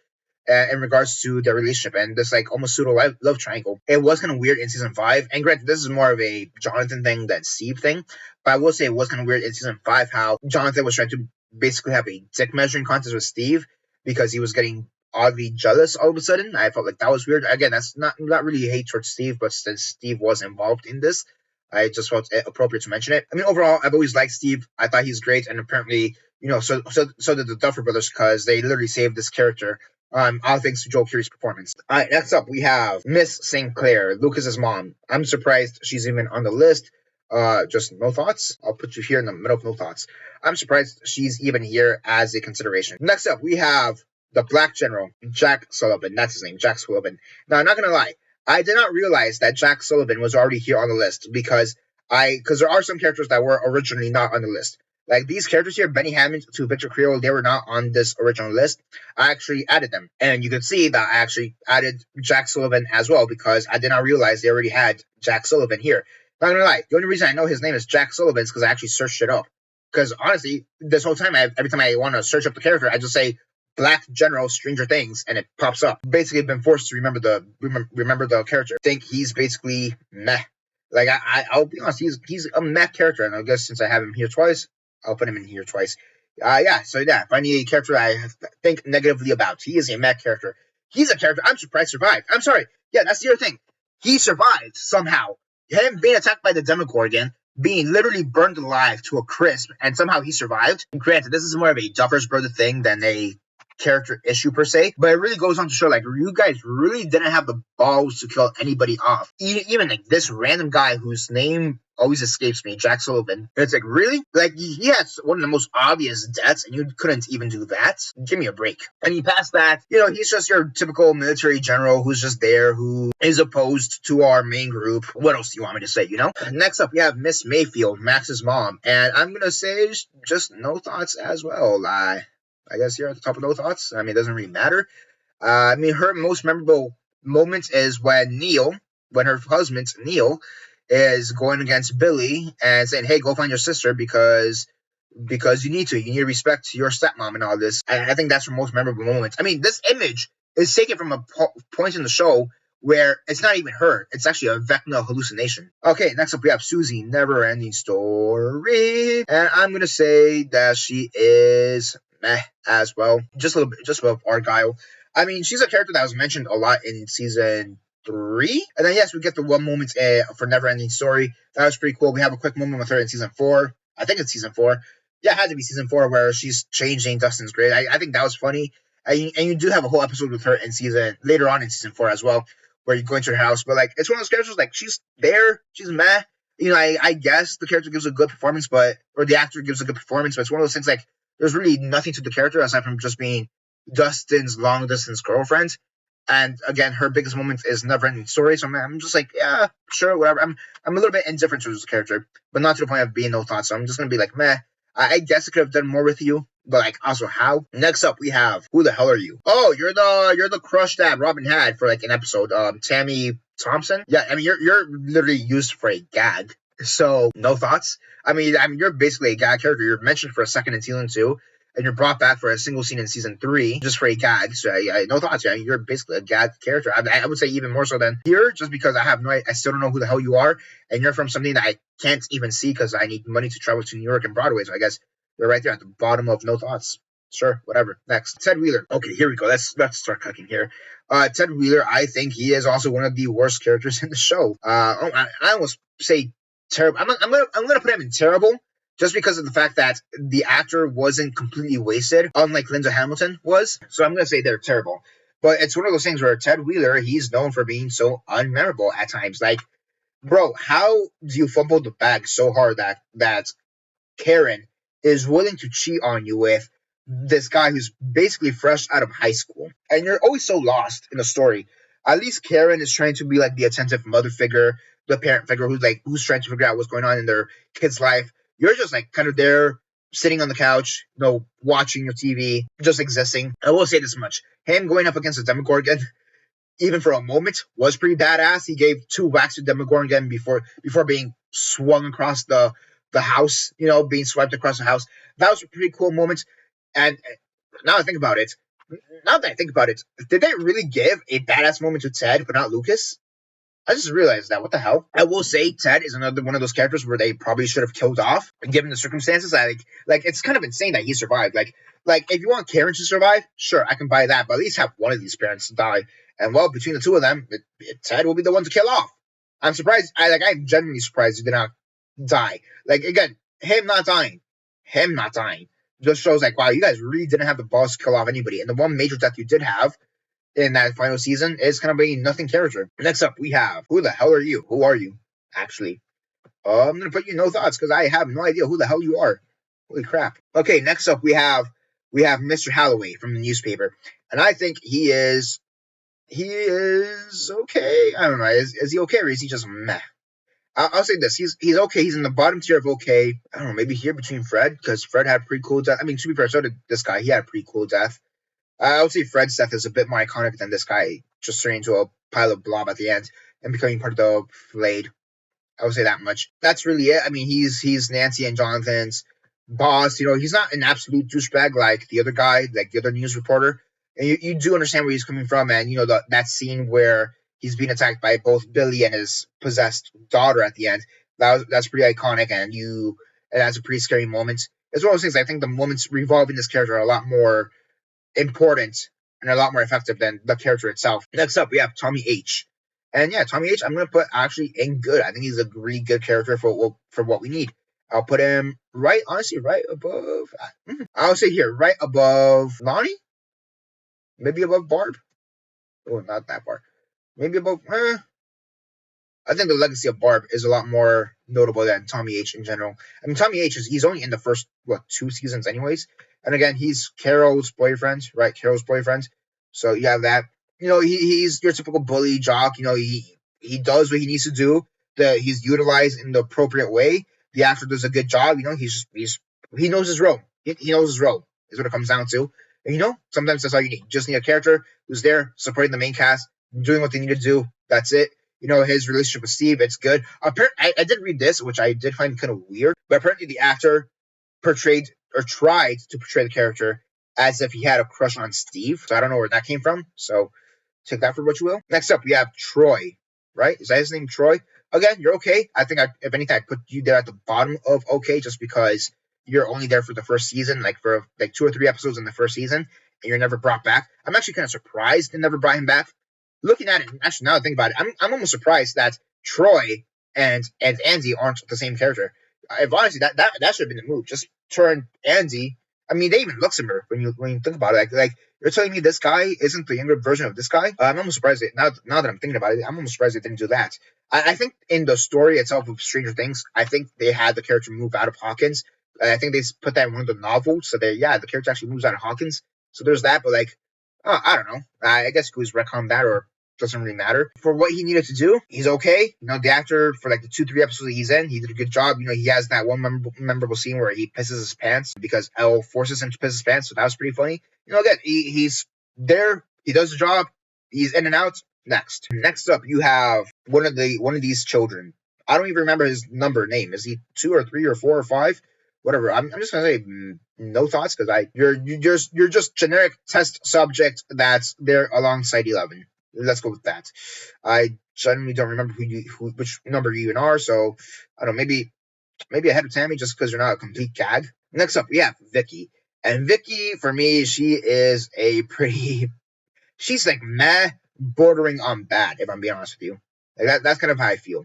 in regards to their relationship and this like almost pseudo love triangle. It was kind of weird in season 5. And granted, this is more of a Jonathan thing than Steve thing. But I will say it was kind of weird in season 5 how Jonathan was trying to basically have a dick measuring contest with Steve because he was getting oddly jealous all of a sudden. I felt like that was weird. Again, that's not really hate towards Steve, but since Steve was involved in this, I just felt it appropriate to mention it. I mean, overall, I've always liked Steve. I thought he's great, and apparently, so did the Duffer Brothers because they literally saved this character. All thanks to Joel Curry's performance. All right, next up we have Miss St. Clair, Lucas's mom. I'm surprised she's even on the list. Just no thoughts. I'll put you here in the middle of no thoughts. I'm surprised she's even here as a consideration. Next up we have the Black General, Jack Sullivan. That's his name, Jack Sullivan. Now, I'm not gonna lie. I did not realize that Jack Sullivan was already here on the list because there are some characters that were originally not on the list. Like these characters here, Benny Hammond to Victor Creel, they were not on this original list. I actually added them. And you can see that I actually added Jack Sullivan as well because I did not realize they already had Jack Sullivan here. Not gonna lie, the only reason I know his name is Jack Sullivan is because I actually searched it up. Because honestly, this whole time, every time I want to search up the character, I just say Black General Stranger Things and it pops up. Basically been forced to remember the character. I think he's basically meh. Like I'll be honest, he's a meh character, and I guess since I have him here twice, I'll put him in here twice. If I need a character I think negatively about, he is a meh character. He's a character I'm surprised survived. I'm sorry. Yeah, that's the other thing. He survived somehow. Him being attacked by the Demogorgon, being literally burned alive to a crisp, and somehow he survived. And granted, this is more of a Duffer's Brother thing than a character issue per se, but it really goes on to show like you guys really didn't have the balls to kill anybody off. Even like this random guy whose name always escapes me, Jack Sullivan. It's like, really? Like, he has one of the most obvious deaths, and you couldn't even do that? Give me a break. And you pass that, he's just your typical military general who's just there, who is opposed to our main group. What else do you want me to say, Next up, we have Miss Mayfield, Max's mom, and I'm gonna say just no thoughts as well. I guess you're at the top of no thoughts. I mean, it doesn't really matter. Her most memorable moment is when her husband, Neil, is going against Billy and saying, hey, go find your sister because you need to. You need to respect your stepmom and all this. And I think that's her most memorable moment. I mean, this image is taken from a point in the show where it's not even her. It's actually a Vecna hallucination. Okay, next up we have Susie, Never Ending Story. And I'm going to say that she is meh as well. Just a little bit, just above Argyle. I mean, she's a character that was mentioned a lot in season 3. And then, yes, we get the one moment for Never Ending Story. That was pretty cool. We have a quick moment with her in season 4. I think it's season 4. Yeah, it had to be season 4 where she's changing Dustin's grade. I think that was funny. And you do have a whole episode with her later on in season 4 as well, where you go into her house. But, like, it's one of those characters, like, she's there. She's meh. I guess the character gives a good performance, or the actor gives a good performance, but it's one of those things, like, there's really nothing to the character aside from just being Dustin's long-distance girlfriend. And again, her biggest moment is Never Ending Story. So I'm just like, yeah, sure, whatever. I'm a little bit indifferent to this character, but not to the point of being no thoughts. So I'm just gonna be like, meh. I guess I could have done more with you, but like, also how? Next up, we have Who the Hell Are You? Oh, you're the crush that Robin had for like an episode. Tammy Thompson. Yeah, I mean, you're literally used for a gag. So no thoughts. I mean, you're basically a gag character. You're mentioned for a second in season 2. And you're brought back for a single scene in season 3 just for a gag. So no thoughts. Yeah, you're basically a gag character. I would say even more so than here, just because I still don't know who the hell you are, and you're from something that I can't even see because I need money to travel to New York and Broadway. So I guess you're right there at the bottom of no thoughts. Sure, whatever. Next, Ted Wheeler. Okay, here we go. Let's start cooking here. Ted Wheeler, I think he is also one of the worst characters in the show. I almost say terrible. I'm gonna put him in terrible. Just because of the fact that the actor wasn't completely wasted, unlike Linda Hamilton was. So I'm going to say they're terrible. But it's one of those things where Ted Wheeler, he's known for being so unmemorable at times. Like, bro, how do you fumble the bag so hard that Karen is willing to cheat on you with this guy who's basically fresh out of high school? And you're always so lost in the story. At least Karen is trying to be like the attentive mother figure, the parent figure who's trying to figure out what's going on in their kid's life. You're just like kind of there, sitting on the couch, watching your TV, just existing. I will say this much: him going up against a Demogorgon, even for a moment, was pretty badass. He gave two whacks to Demogorgon before being swung across the house, being swiped across the house. That was a pretty cool moment. And now I think about it, now that I think about it, did they really give a badass moment to Ted, but not Lucas? I just realized that. What the hell? I will say Ted is another one of those characters where they probably should have killed off, given the circumstances. Like it's kind of insane that he survived. Like if you want Karen to survive, sure, I can buy that, but at least have one of these parents die. And well, between the two of them, Ted will be the one to kill off. I'm surprised. I'm genuinely surprised he did not die. Like again, him not dying, just shows like, wow, you guys really didn't have the balls to kill off anybody. And the one major death you did have in that final season is kind of a nothing character. Next up, we have, who the hell are you? Who are you, actually? I'm gonna put you no thoughts because I have no idea who the hell you are. Holy crap. Okay, next up we have Mr. Holloway from the newspaper, and I think he is okay. I don't know. Is he okay or is he just meh? I'll say this: he's okay. He's in the bottom tier of okay. I don't know, maybe here between Fred, because Fred had a pretty cool death. I mean, to be fair, so did this guy. He had a pretty cool death. I would say Fred's death is a bit more iconic than this guy just turning into a pile of blob at the end and becoming part of the Flayed. I would say that much. That's really it. I mean, he's Nancy and Jonathan's boss. He's not an absolute douchebag like the other guy, like the other news reporter. And you do understand where he's coming from, and that scene where he's being attacked by both Billy and his possessed daughter at the end. That's pretty iconic, and that's a pretty scary moment. It's one of those things. I think the moments revolving this character are a lot more important and a lot more effective than the character itself. Next up, we have Tommy H. And yeah, Tommy H, I'm going to put actually in good. I think he's a really good character for what we need. I'll put him honestly, right above. I'll say here, right above Lonnie? Maybe above Barb? Oh, not that far. Maybe above. I think the legacy of Barb is a lot more notable than Tommy H in general. I mean, Tommy H he's only in the first 2 seasons, anyways. And again, he's Carol's boyfriend, right? Carol's boyfriend. So you have that. He's your typical bully jock. He does what he needs to do. He's utilized in the appropriate way. The actor does a good job. He knows his role. He knows his role is what it comes down to. And sometimes that's all you need. You just need a character who's there supporting the main cast, doing what they need to do. That's it. His relationship with Steve, it's good. I did read this, which I did find kind of weird, but apparently the actor portrayed or tried to portray the character as if he had a crush on Steve. So I don't know where that came from. So take that for what you will. Next up, we have Troy, right? Is that his name, Troy? Again, you're okay. I think if anything, I put you there at the bottom of okay, just because you're only there for the first season, like for 2 or 3 episodes in the first season, and you're never brought back. I'm actually kind of surprised they never brought him back. Looking at it, actually, now I think about it, I'm almost surprised that Troy and Andy aren't the same character. Honestly, that should have been the move. Just turn Andy. I mean, they even look similar when you think about it. Like you're telling me this guy isn't the younger version of this guy? I'm almost surprised. Now that I'm thinking about it, I'm almost surprised they didn't do that. I think in the story itself of Stranger Things, I think they had the character move out of Hawkins. I think they put that in one of the novels. So the character actually moves out of Hawkins. So there's that. But I don't know. I guess you could retcon that, or doesn't really matter. For what he needed to do, he's okay. The actor, for the 2-3 episodes he's in, he did a good job. He has that one memorable scene where he pisses his pants because Elle forces him to piss his pants, so that was pretty funny. Again, he's there, he does the job, he's in and out. Next up, you have one of these children. I don't even remember his name. Is he 2 or 3 or 4 or 5? Whatever. I'm just gonna say no thoughts because you're just generic test subject that's there alongside 11. Let's go with that. I genuinely don't remember which number you even are, so I don't know, maybe ahead of Tammy just because you're not a complete gag. Next up, we have Vicky. And Vicky, for me, she is she's like meh, bordering on bad, if I'm being honest with you. That's kind of how I feel.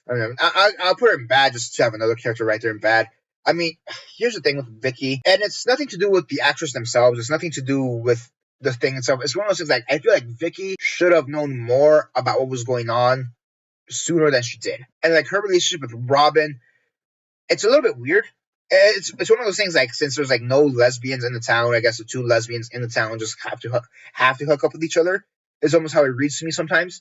I don't know, I'll put her in bad just to have another character right there in bad. I mean, here's the thing with Vicky, and it's nothing to do with the actress themselves. It's nothing to do with the thing itself. It's one of those things like I feel like Vicky should have known more about what was going on sooner than she did. And like her relationship with Robin, it's a little bit weird. It's one of those things like since there's like no lesbians in the town, I guess the two lesbians in the town just have to hook up with each other. Is almost how it reads to me sometimes.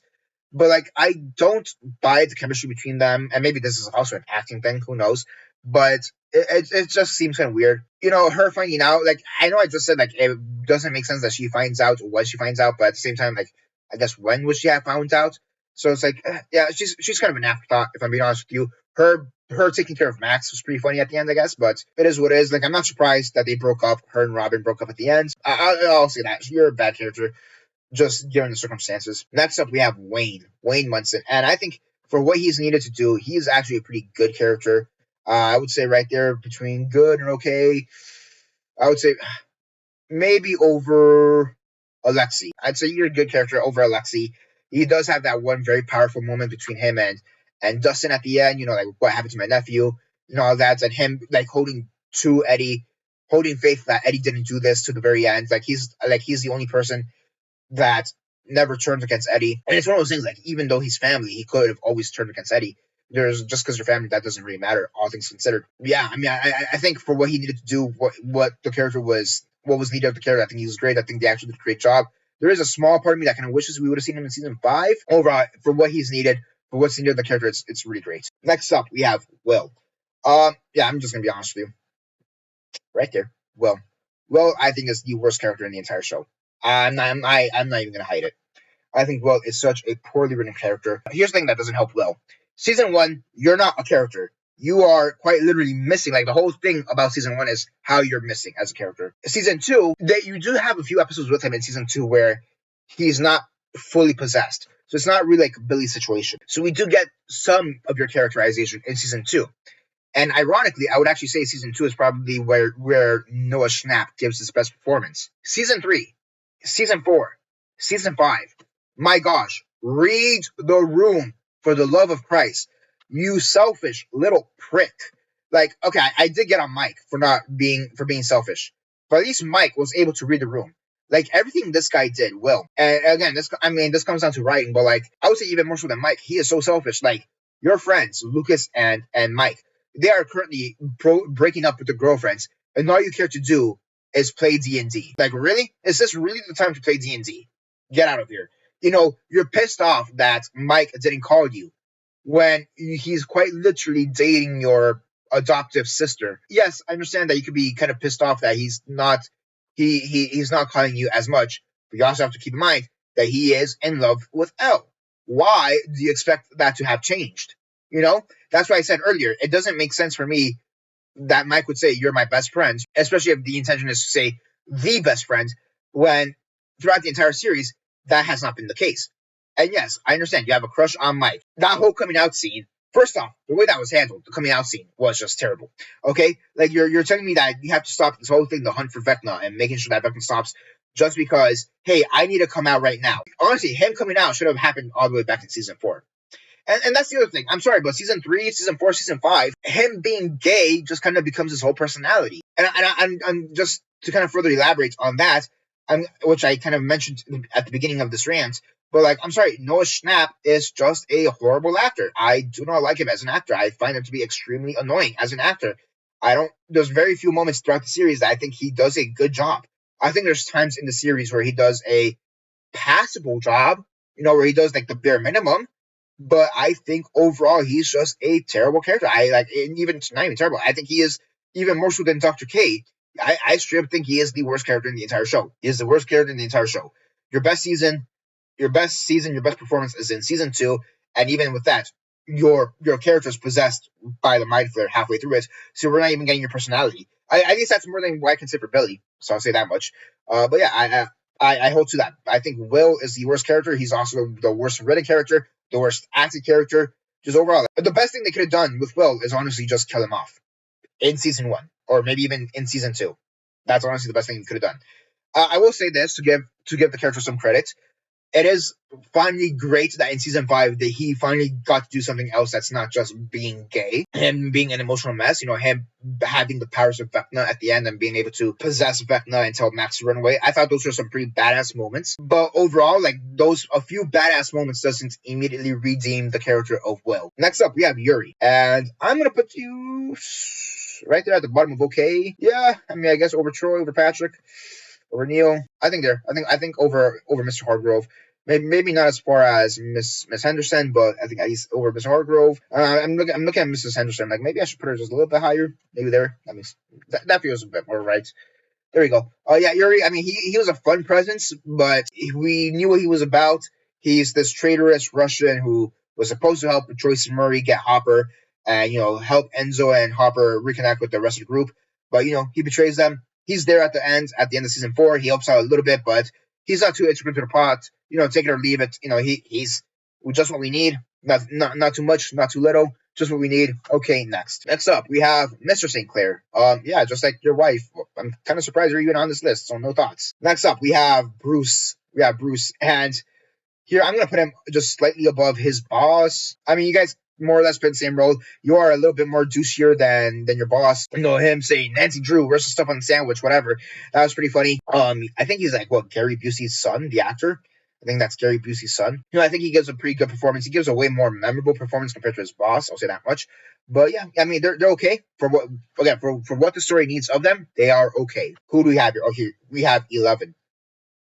But like I don't buy the chemistry between them, and maybe this is also an acting thing. Who knows? But it just seems kind of weird. You know, her finding out. Like I know I just said like it doesn't make sense that she finds out what she finds out, but at the same time, like I guess when would she have found out? So it's like, yeah, she's kind of an afterthought. If I'm being honest with you, her taking care of Max was pretty funny at the end, I guess. But it is what it is. Like I'm not surprised that they broke up. Her and Robin broke up at the end. I'll say that you're a bad character, just given the circumstances. Next up, we have Wayne Munson, and I think for what he's needed to do, he's actually a pretty good character. I would say right there between good and okay. I would say maybe over Alexei. I'd say you're a good character over Alexei. He does have that one very powerful moment between him and Dustin at the end. You know, like what happened to my nephew and all that, and him like holding to Eddie, holding faith that Eddie didn't do this to the very end. He's the only person that never turned against Eddie. And it's one of those things like even though he's family, he could have always turned against Eddie. There's just because you're family, that doesn't really matter, all things considered. Yeah, I mean, I think for what he needed to do, what the character was, what was needed of the character, I think he was great. I think they actually did a great job. There is a small part of me that kind of wishes we would have seen him in season 5. Overall, for what he's needed, for what's needed of the character, it's really great. Next up, we have Will. Yeah, I'm just gonna be honest with you, right there. Will, I think is the worst character in the entire show. I'm not even gonna hide it. I think Will is such a poorly written character. Here's the thing that doesn't help Will. Season 1, you're not a character. You are quite literally missing. Like the whole thing about season 1 is how you're missing as a character. Season 2, that you do have a few episodes with him in season 2 where he's not fully possessed. So it's not really like Billy's situation. So we do get some of your characterization in season 2. And ironically, I would actually say season 2 is probably where Noah Schnapp gives his best performance. Season 3, season 4, season 5. My gosh, read the room for the love of Christ. You selfish little prick. Like, okay, I did get on Mike for being selfish. But at least Mike was able to read the room. Like everything this guy did, Will. And again, this comes down to writing, but like I would say even more so than Mike, he is so selfish. Like your friends, Lucas and Mike, they are currently breaking up with their girlfriends, and all you care to do is play D&D. Like really? Is this really the time to play D&D? Get out of here. You know, you're pissed off that Mike didn't call you when he's quite literally dating your adoptive sister. Yes, I understand that you could be kind of pissed off that he's not calling you as much, but you also have to keep in mind that he is in love with Elle. Why do you expect that to have changed? You know, that's why I said earlier, it doesn't make sense for me that Mike would say you're my best friend, especially if the intention is to say the best friend, when throughout the entire series that has not been the case. And yes, I understand you have a crush on Mike. That whole coming out scene, first off, the way that was handled, the coming out scene was just terrible. Okay? Like you're telling me that you have to stop this whole thing, the hunt for Vecna, and making sure that Vecna stops just because, hey, I need to come out right now. Honestly, him coming out should have happened all the way back in season 4. And that's the other thing. I'm sorry, but season 3, season 4, season 5, him being gay just kind of becomes his whole personality. And I'm just to kind of further elaborate on that, which I kind of mentioned at the beginning of this rant, but like, I'm sorry, Noah Schnapp is just a horrible actor. I do not like him as an actor. I find him to be extremely annoying as an actor. There's very few moments throughout the series that I think he does a good job. I think there's times in the series where he does a passable job, you know, where he does like the bare minimum. But I think overall he's just a terrible character. Even not even terrible. I think he is even more so than Dr. K. I straight up think he is the worst character in the entire show. He is the worst character in the entire show. Your best performance is in season 2, and even with that, your character is possessed by the mind flayer halfway through it, so we're not even getting your personality. I guess that's more than what I can say for Billy, so I'll say that much. But yeah, I hold to that. I think Will is the worst character. He's also the worst written character, the worst acted character. Just overall, the best thing they could have done with Will is honestly just kill him off in season 1, or maybe even in season 2. That's honestly the best thing you could have done. I will say this to give the character some credit. it is finally great that in season 5 that he finally got to do something else that's not just being gay, him being an emotional mess, him having the powers of Vecna at the end and being able to possess Vecna and tell Max to run away. I thought those were some pretty badass moments, but overall, like, those a few badass moments doesn't immediately redeem the character of Will. Next up we have Yuri, and I'm gonna put you right there at the bottom of okay. Yeah, I mean, I guess over Troy, over Patrick, over Neil. I think over Mr. Hargrove. Maybe not as far as Miss Henderson, but I think at least over Mr. Hargrove. I'm looking at Mrs. Henderson. Like, maybe I should put her just a little bit higher. Maybe there. That means that feels a bit more right. There we go. Oh yeah, Yuri. I mean, he was a fun presence, but we knew what he was about. He's this traitorous Russian who was supposed to help Joyce and Murray get Hopper, and help Enzo and Hopper reconnect with the rest of the group. But he betrays them. He's there at the end of season 4. He helps out a little bit, but he's not too integral to the plot. Take it or leave it. He's just what we need. Not too much, not too little. Just what we need. Okay, next. Next up, we have Mr. St. Clair. Yeah, just like your wife. I'm kind of surprised you're even on this list, so no thoughts. Next up, we have Bruce. And here I'm gonna put him just slightly above his boss. I mean, you guys more or less play the same role. You are a little bit more douchier than your boss. Him saying Nancy Drew, where's the stuff on the sandwich, whatever. That was pretty funny. I think he's like Gary Busey's son, the actor. I think that's Gary Busey's son. I think he gives a pretty good performance. He gives a way more memorable performance compared to his boss. I'll say that much. But yeah, I mean, they're okay for what the story needs of them. They are okay. Who do we have here? Oh, here we have 11.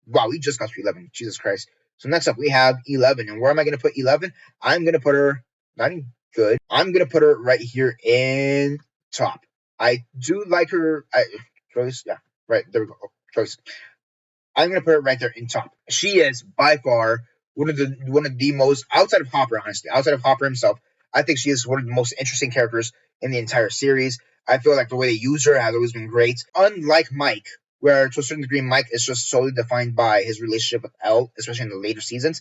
Wow, we just got to 11. Jesus Christ. So next up, we have 11. And where am I going to put 11? I'm going to put her, not even good. I'm going to put her right here in top. I do like her. Choice. Yeah, right. There we go. Choice. I'm going to put her right there in top. She is by far one of the most, outside of Hopper, honestly, outside of Hopper himself, I think she is one of the most interesting characters in the entire series. I feel like the way they use her has always been great. Unlike Mike, where to a certain degree Mike is just solely defined by his relationship with Elle, especially in the later seasons.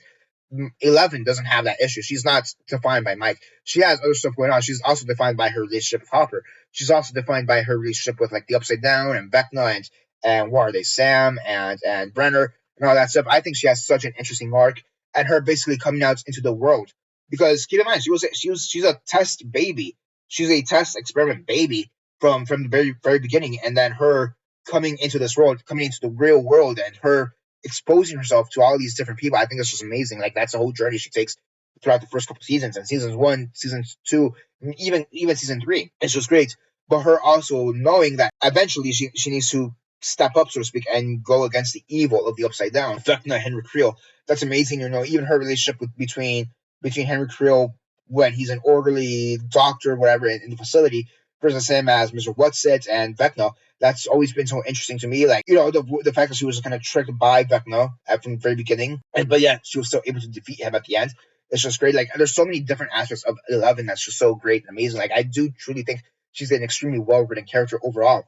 11 doesn't have that issue. She's not defined by Mike. She has other stuff going on. She's also defined by her relationship with Hopper. She's also defined by her relationship with like the Upside Down and Vecna and what are they, Sam and Brenner and all that stuff. I think she has such an interesting arc, and her basically coming out into the world. Because keep in mind, she's a test baby. She's a test experiment baby from the very very beginning, and then her coming into this world, coming into the real world, and her exposing herself to all these different people. I think it's just amazing. Like, that's the whole journey she takes throughout the first couple seasons, and seasons 1, season 2, even season 3. It's just great. But her also knowing that eventually she needs to step up, so to speak, and go against the evil of the Upside Down. Vecna, Henry Creel. That's amazing. Even her relationship between Henry Creel when he's an orderly doctor, whatever, in the facility, versus him as Mr. Whatsit and Vecna. That's always been so interesting to me. Like, the fact that she was kind of tricked by Vecna from the very beginning, but yeah, she was still able to defeat him at the end. It's just great. Like, there's so many different aspects of 11 that's just so great and amazing. Like, I do truly think she's an extremely well-written character overall.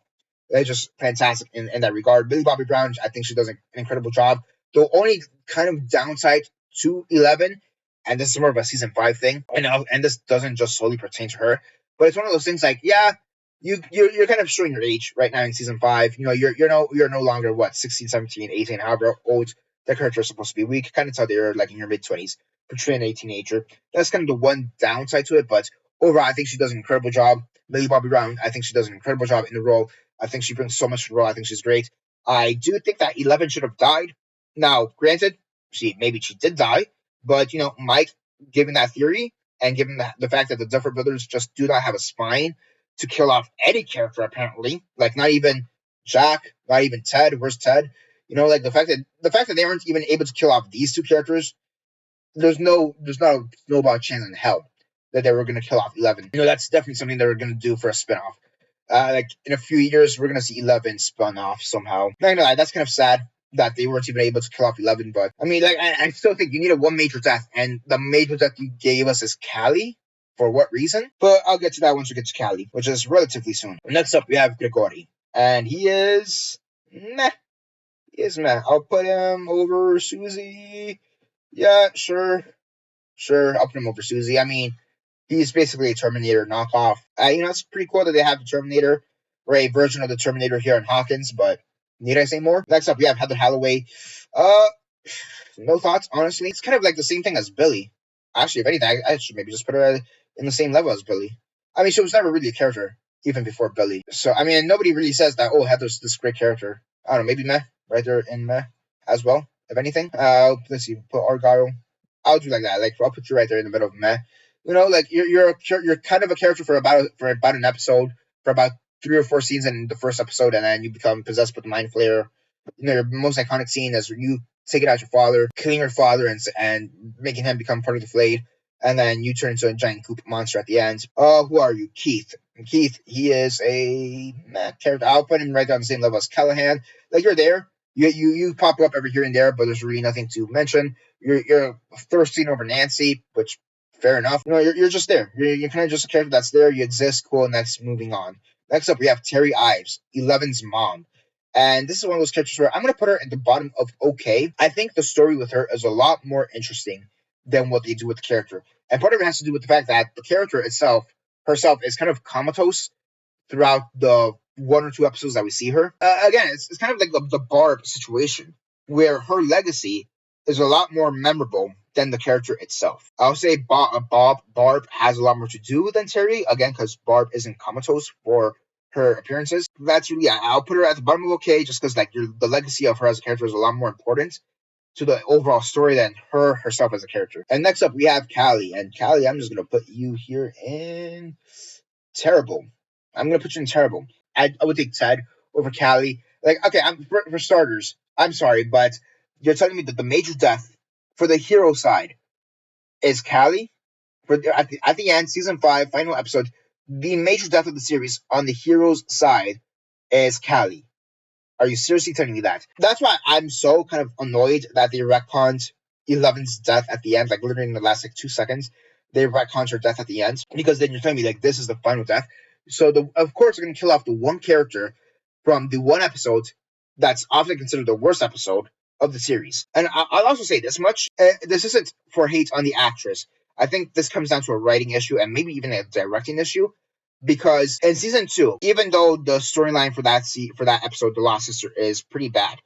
They're just fantastic in that regard. Billy Bobby Brown, I think she does an incredible job. The only kind of downside to 11, and this is more of a season 5 thing, and this doesn't just solely pertain to her, but it's one of those things like, yeah, you're kind of showing your age right now in season 5. You're no longer 16, 17, 18, however old the character is supposed to be. We can kind of tell they're like in your mid-20s, portraying a teenager. That's kind of the one downside to it, but overall, I think she does an incredible job. Millie Bobby Brown, I think she does an incredible job in the role. I think she brings so much to the role. I think she's great. I do think that 11 should have died. Now, granted, maybe she did die, but Mike, given that theory and given the fact that the Duffer brothers just do not have a spine to kill off any character, apparently, like not even Jack, not even Ted. Where's Ted? Like the fact that they weren't even able to kill off these two characters, there's not a snowball chance in hell that they were going to kill off 11. That's definitely something they were going to do for a spinoff. Like in a few years, we're going to see 11 spun off somehow. That's kind of sad that they weren't even able to kill off 11. But I mean, like, I still think you need one major death, and the major death you gave us is Callie. For what reason? But I'll get to that once we get to Callie, which is relatively soon. Next up, we have Grigori, and he is meh. He is meh. I'll put him over Susie. Yeah, sure. I'll put him over Susie. I mean, he's basically a Terminator knockoff. It's pretty cool that they have the Terminator, or a version of the Terminator here in Hawkins, but need I say more? Next up, we have Heather Holloway. No thoughts, honestly. It's kind of like the same thing as Billy. Actually, if anything, I should maybe just put her in the same level as Billy. I mean, she was never really a character, even before Billy. So, I mean, nobody really says that, oh, Heather's this great character. I don't know, maybe Meh, right there in Meh as well, if anything. Let's see, put Argyle. I'll do like that. Like, I'll put you right there in the middle of Meh. You know, like, you're kind of a character for about an episode, for about 3 or 4 scenes in the first episode, and then you become possessed with the Mind Flayer. You know, your most iconic scene is you taking out your father, killing your father, and making him become part of the Flayed, and then you turn into a giant goop monster at the end. Who are you? Keith. Keith, he is a character. I'll put him right on the same level as Callahan. Like, you're there. You pop up every here and there, but there's really nothing to mention. You're thirsting over Nancy, which fair enough. You know, you're just there. You're kind of just a character that's there. You exist, cool, and that's moving on. Next up, we have Terry Ives, Eleven's mom. And this is one of those characters where I'm going to put her at the bottom of okay. I think the story with her is a lot more interesting than what they do with the character. And part of it has to do with the fact that the character herself, is kind of comatose throughout the 1 or 2 episodes that we see her. Again, it's kind of like the Barb situation, where her legacy is a lot more memorable than the character itself. I'll say Barb has a lot more to do than Terry, again, because Barb isn't comatose for her appearances. That's really, I'll put her at the bottom of okay, just because like the legacy of her as a character is a lot more important to the overall story than her herself as a character. And next up, we have Callie. And Callie, I'm just going to put you here in terrible. I'm going to put you in terrible. I would take Ted over Callie. Like, okay, for starters, I'm sorry, but you're telling me that the major death for the hero side is Callie? At the end, season 5, final episode, the major death of the series on the hero's side is Callie. Are you seriously telling me that? That's why I'm so kind of annoyed that they retconned Eleven's death at the end, like literally in the last like 2 seconds. They retconned her death at the end, because then you're telling me like this is the final death. So of course they're gonna kill off the one character from the one episode that's often considered the worst episode of the series. And I'll also say this much: this isn't for hate on the actress. I think this comes down to a writing issue and maybe even a directing issue. Because in season 2, even though the storyline for that episode, The Lost Sister, is pretty bad,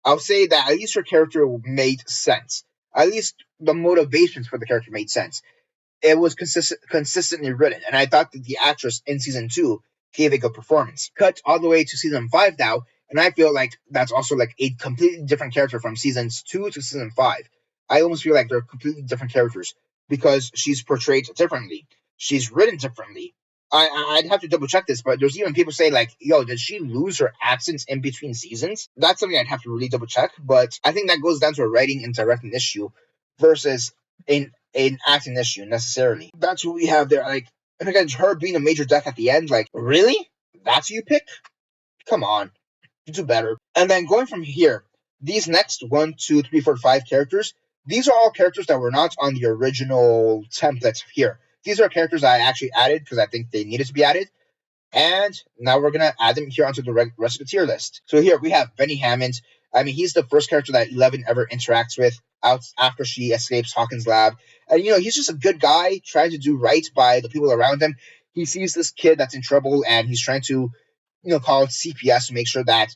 I'll say that at least her character made sense. At least the motivations for the character made sense. It was consistently written, and I thought that the actress in season 2 gave a good performance. Cut all the way to season 5 now, and I feel like that's also like a completely different character from seasons 2 to season 5. I almost feel like they're completely different characters because she's portrayed differently. She's written differently. I'd have to double check this, but there's even people say like, "Yo, did she lose her accents in between seasons?" That's something I'd have to really double check. But I think that goes down to a writing and directing issue versus an acting issue necessarily. That's what we have there. Like, and again, her being a major death at the end. Like, really? That's who you pick? Come on, you do better. And then going from here, these next 1, 2, 3, 4, 5 characters. These are all characters that were not on the original template here. These are characters I actually added because I think they needed to be added. And now we're going to add them here onto the rest of the tier list. So here we have Benny Hammond. I mean, he's the first character that Eleven ever interacts with after she escapes Hawkins' lab. And, you know, he's just a good guy trying to do right by the people around him. He sees this kid that's in trouble and he's trying to, call CPS to make sure that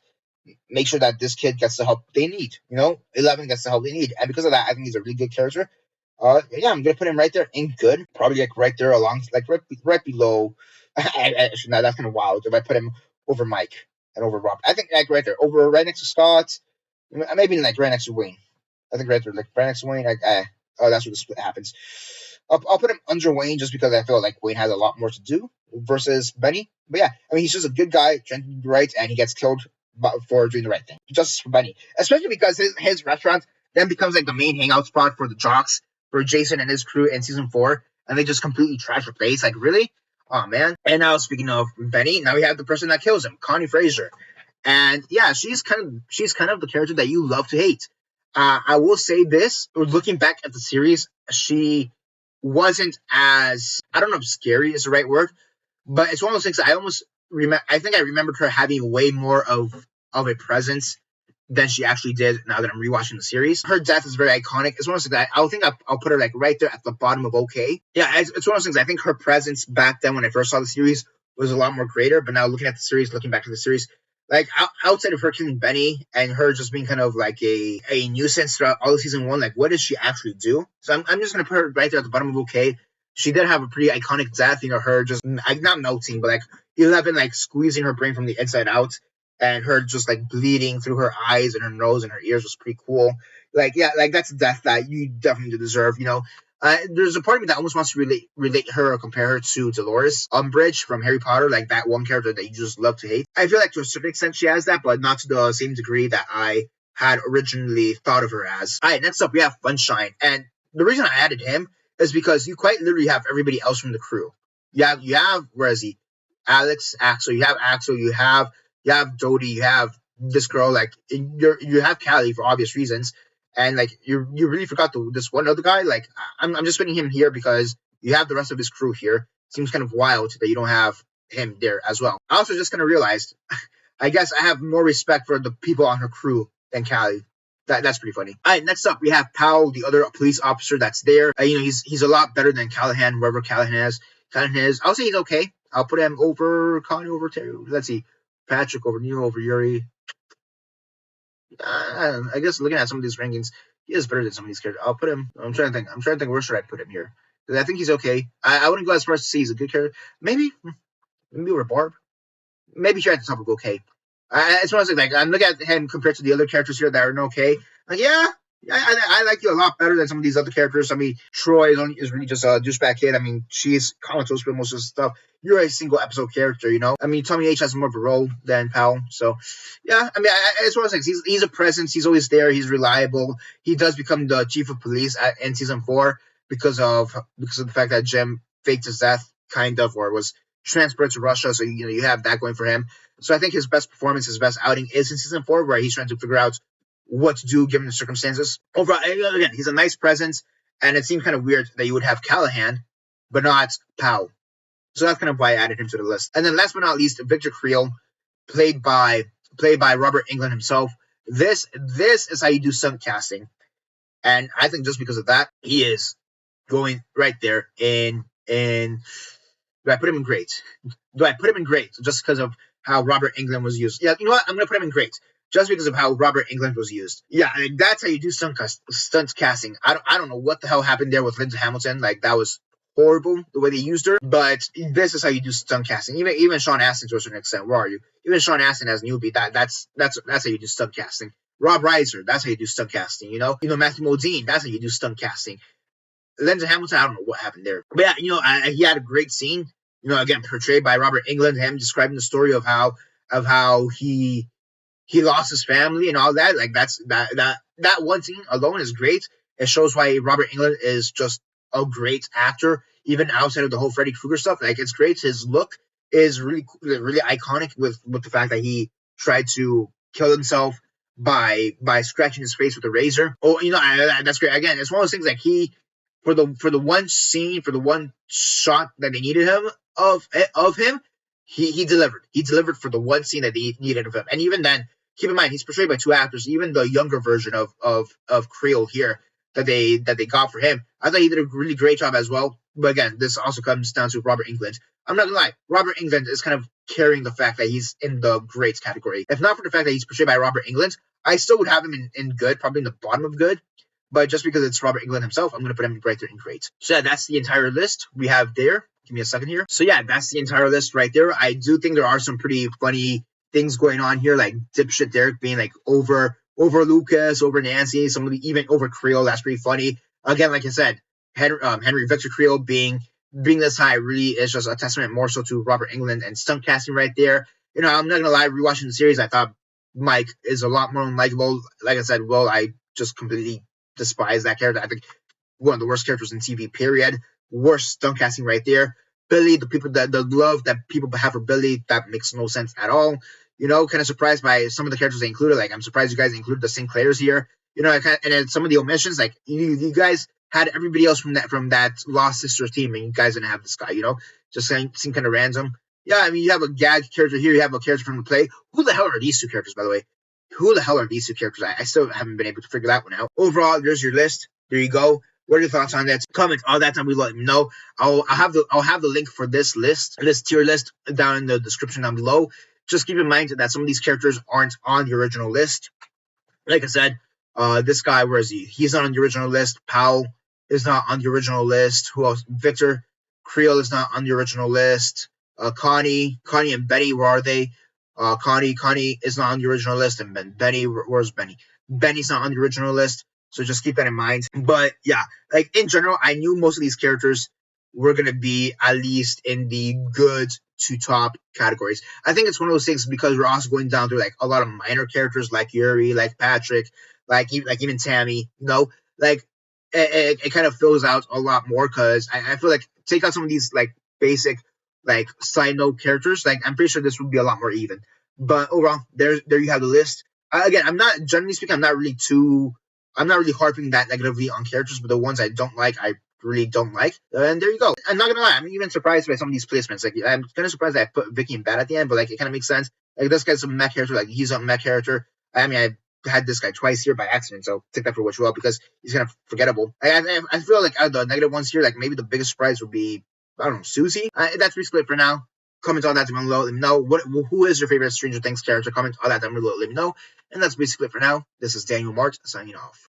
this kid gets the help they need. 11 gets the help they need. And because of that, I think he's a really good character. Yeah, I'm gonna put him right there in good. Probably like right there along, like right below. Actually, no, that's kind of wild. If I put him over Mike and over Rob, I think like right there, right next to Scott, maybe like right next to Wayne. I think right there, like right next to Wayne. That's where the split happens. I'll put him under Wayne just because I feel like Wayne has a lot more to do versus Benny. But yeah, I mean, he's just a good guy trying to do right, and he gets killed for doing the right thing. Justice for Benny, especially because his restaurant then becomes like the main hangout spot for the jocks, for Jason and his crew in season 4, and they just completely trash the place. Like, really? Oh man. And now speaking of Benny, now we have the person that kills him, Connie Fraser. And yeah, she's kind of the character that you love to hate. I will say this, looking back at the series, she wasn't as, I don't know if scary is the right word, but it's one of those things that I think I remembered her having way more of a presence than she actually did now that I'm rewatching the series. Her death is very iconic. It's one of those things that I'll put her like right there at the bottom of okay. Yeah, it's one of those things. I think her presence back then when I first saw the series was a lot more greater, but now looking back at the series, like outside of her killing Benny and her just being kind of like a nuisance throughout all of season one, like what does she actually do? So I'm just gonna put her right there at the bottom of okay. She did have a pretty iconic death, her just like not melting, but like 11 like squeezing her brain from the inside out, and her just like bleeding through her eyes and her nose and her ears was pretty cool. Like yeah, like that's a death that you definitely deserve. There's a part of me that almost wants to relate her or compare her to Dolores Umbridge from Harry Potter, like that one character that you just love to hate. I feel like to a certain extent she has that, but not to the same degree that I had originally thought of her as. All right, next up we have Funshine, and the reason I added him is because you quite literally have everybody else from the crew. You have where is he? Alex, Axel. You have Axel. You have Dodie. You have this girl. Like you have Callie for obvious reasons, and like you really forgot this one other guy. Like I'm just putting him here because you have the rest of his crew here. Seems kind of wild that you don't have him there as well. I also just kind of realized, I guess I have more respect for the people on her crew than Callie. That's pretty funny. All right, next up we have Powell, the other police officer that's there. He's a lot better than Callahan, wherever Callahan is. I'll say he's okay. I'll put him over Connie, over Terry. Let's see, Patrick over Neil, over Yuri. I guess looking at some of these rankings, he is better than some of these characters. I'll put him. I'm trying to think where should I put him here? Because I think he's okay. I wouldn't go as far as to say he's a good character. Maybe over Barb. Maybe here at the top of okay. It's one of those things, like I'm looking at him compared to the other characters here that are okay. Like yeah, I like you a lot better than some of these other characters. I mean, Troy is really just a douchebag kid. I mean, she's comatose for most of the stuff. You're a single episode character. I mean, Tommy H has more of a role than Powell. So, yeah, I mean, it's one of those things. He's a presence. He's always there. He's reliable. He does become the chief of police in season 4 because of the fact that Jim faked his death, kind of, or was transferred to Russia. So you have that going for him. So I think his best performance, his best outing is in season 4, where he's trying to figure out what to do given the circumstances. Overall, again, he's a nice presence, and it seemed kind of weird that you would have Callahan, but not Powell. So that's kind of why I added him to the list. And then last but not least, Victor Creel, played by Robert Englund himself. This is how you do stunt casting, and I think just because of that, he is going right there in. Do I put him in great? Do I put him in great just because of how Robert Englund was used? Yeah, you know what? I'm going to put him in great just because of how Robert Englund was used. Yeah, that's how you do stunt casting. I don't know what the hell happened there with Lindsay Hamilton. Like, that was horrible the way they used her. But this is how you do stunt casting. Even Sean Astin to a certain extent. Where are you? Even Sean Astin as newbie. That's how you do stunt casting. Rob Reiser, that's how you do stunt casting. Matthew Modine, that's how you do stunt casting. Lindsay Hamilton, I don't know what happened there. But yeah, he had a great scene. Again, portrayed by Robert Englund, him describing the story of how he lost his family and all that. Like that one scene alone is great. It shows why Robert Englund is just a great actor, even outside of the whole Freddy Krueger stuff. Like, it's great. His look is really iconic with the fact that he tried to kill himself by scratching his face with a razor. Oh, that's great. Again, it's one of those things, like, he, for the one scene, for the one shot that they needed of him, he delivered. He delivered for the one scene that they needed of him. And even then, keep in mind, he's portrayed by 2 actors. Even the younger version of Creel here that they got for him, I thought he did a really great job as well. But again, this also comes down to Robert Englund. I'm not gonna lie, Robert Englund is kind of carrying the fact that he's in the greats category. If not for the fact that he's portrayed by Robert Englund, I still would have him in good, probably in the bottom of good. But just because it's Robert Englund himself, I'm going to put him right there in great. So yeah, that's the entire list we have there. Give me a second here. So yeah, that's the entire list right there. I do think there are some pretty funny things going on here, like dipshit Derek being like over Lucas, over Nancy, even over Creel. That's pretty funny. Again, like I said, Henry Victor Creel being this high really is just a testament more so to Robert Englund and stunt casting right there. I'm not going to lie, rewatching the series, I thought Mike is a lot more unlikable. Like I said, I just completely despise that character. I think one of the worst characters in TV, period. Worst stunt casting right there. Billy, the love that people have for Billy, that makes no sense at all. Kind of surprised by some of the characters they included. Like, I'm surprised you guys included the Sinclairs here. And then some of the omissions, like, you guys had everybody else from that Lost Sisters team, and you guys didn't have this guy. Just seemed kind of random. Yeah, I mean, you have a gag character here. You have a character from the play. Who the hell are these 2 characters, by the way? Who the hell are these 2 characters? I still haven't been able to figure that one out. Overall, there's your list. There you go. What are your thoughts on that? Comment all that time. We let me know. I'll have the link for this tier list down in the description down below. just keep in mind that some of these characters aren't on the original list. Like I said, this guy, where is he? He's not on the original list. Powell is not on the original list. Who else? Victor Creel is not on the original list. Connie and Benny, where are they? Connie is not on the original list, and Benny, where's Benny? Benny's not on the original list, so just keep that in mind. But yeah, like in general, I knew most of these characters were gonna be at least in the good to top categories. I think it's one of those things because we're also going down through like a lot of minor characters like Yuri, like Patrick, like even Tammy. Like it kind of fills out a lot more because I feel like take out some of these like basic like side note characters. Like I'm pretty sure this would be a lot more even. But overall, there you have the list. Again, I'm not generally speaking, I'm not really harping that negatively on characters, but the ones I don't like, I really don't like. And there you go. I'm not gonna lie, I'm even surprised by some of these placements. Like I'm kind of surprised that I put Vicky and Bat at the end, but like it kind of makes sense. Like this guy's a mech character, like he's a mech character. I mean, I had this guy twice here by accident, so take that for what you will because he's kind of forgettable. I feel like out of the negative ones here, like maybe the biggest surprise would be, I don't know, Susie. That's basically it for now. Comment on that down below. Let me know who is your favorite Stranger Things character. Comment on that down below. Let me know. And that's basically it for now. This is Daniel Mart signing off.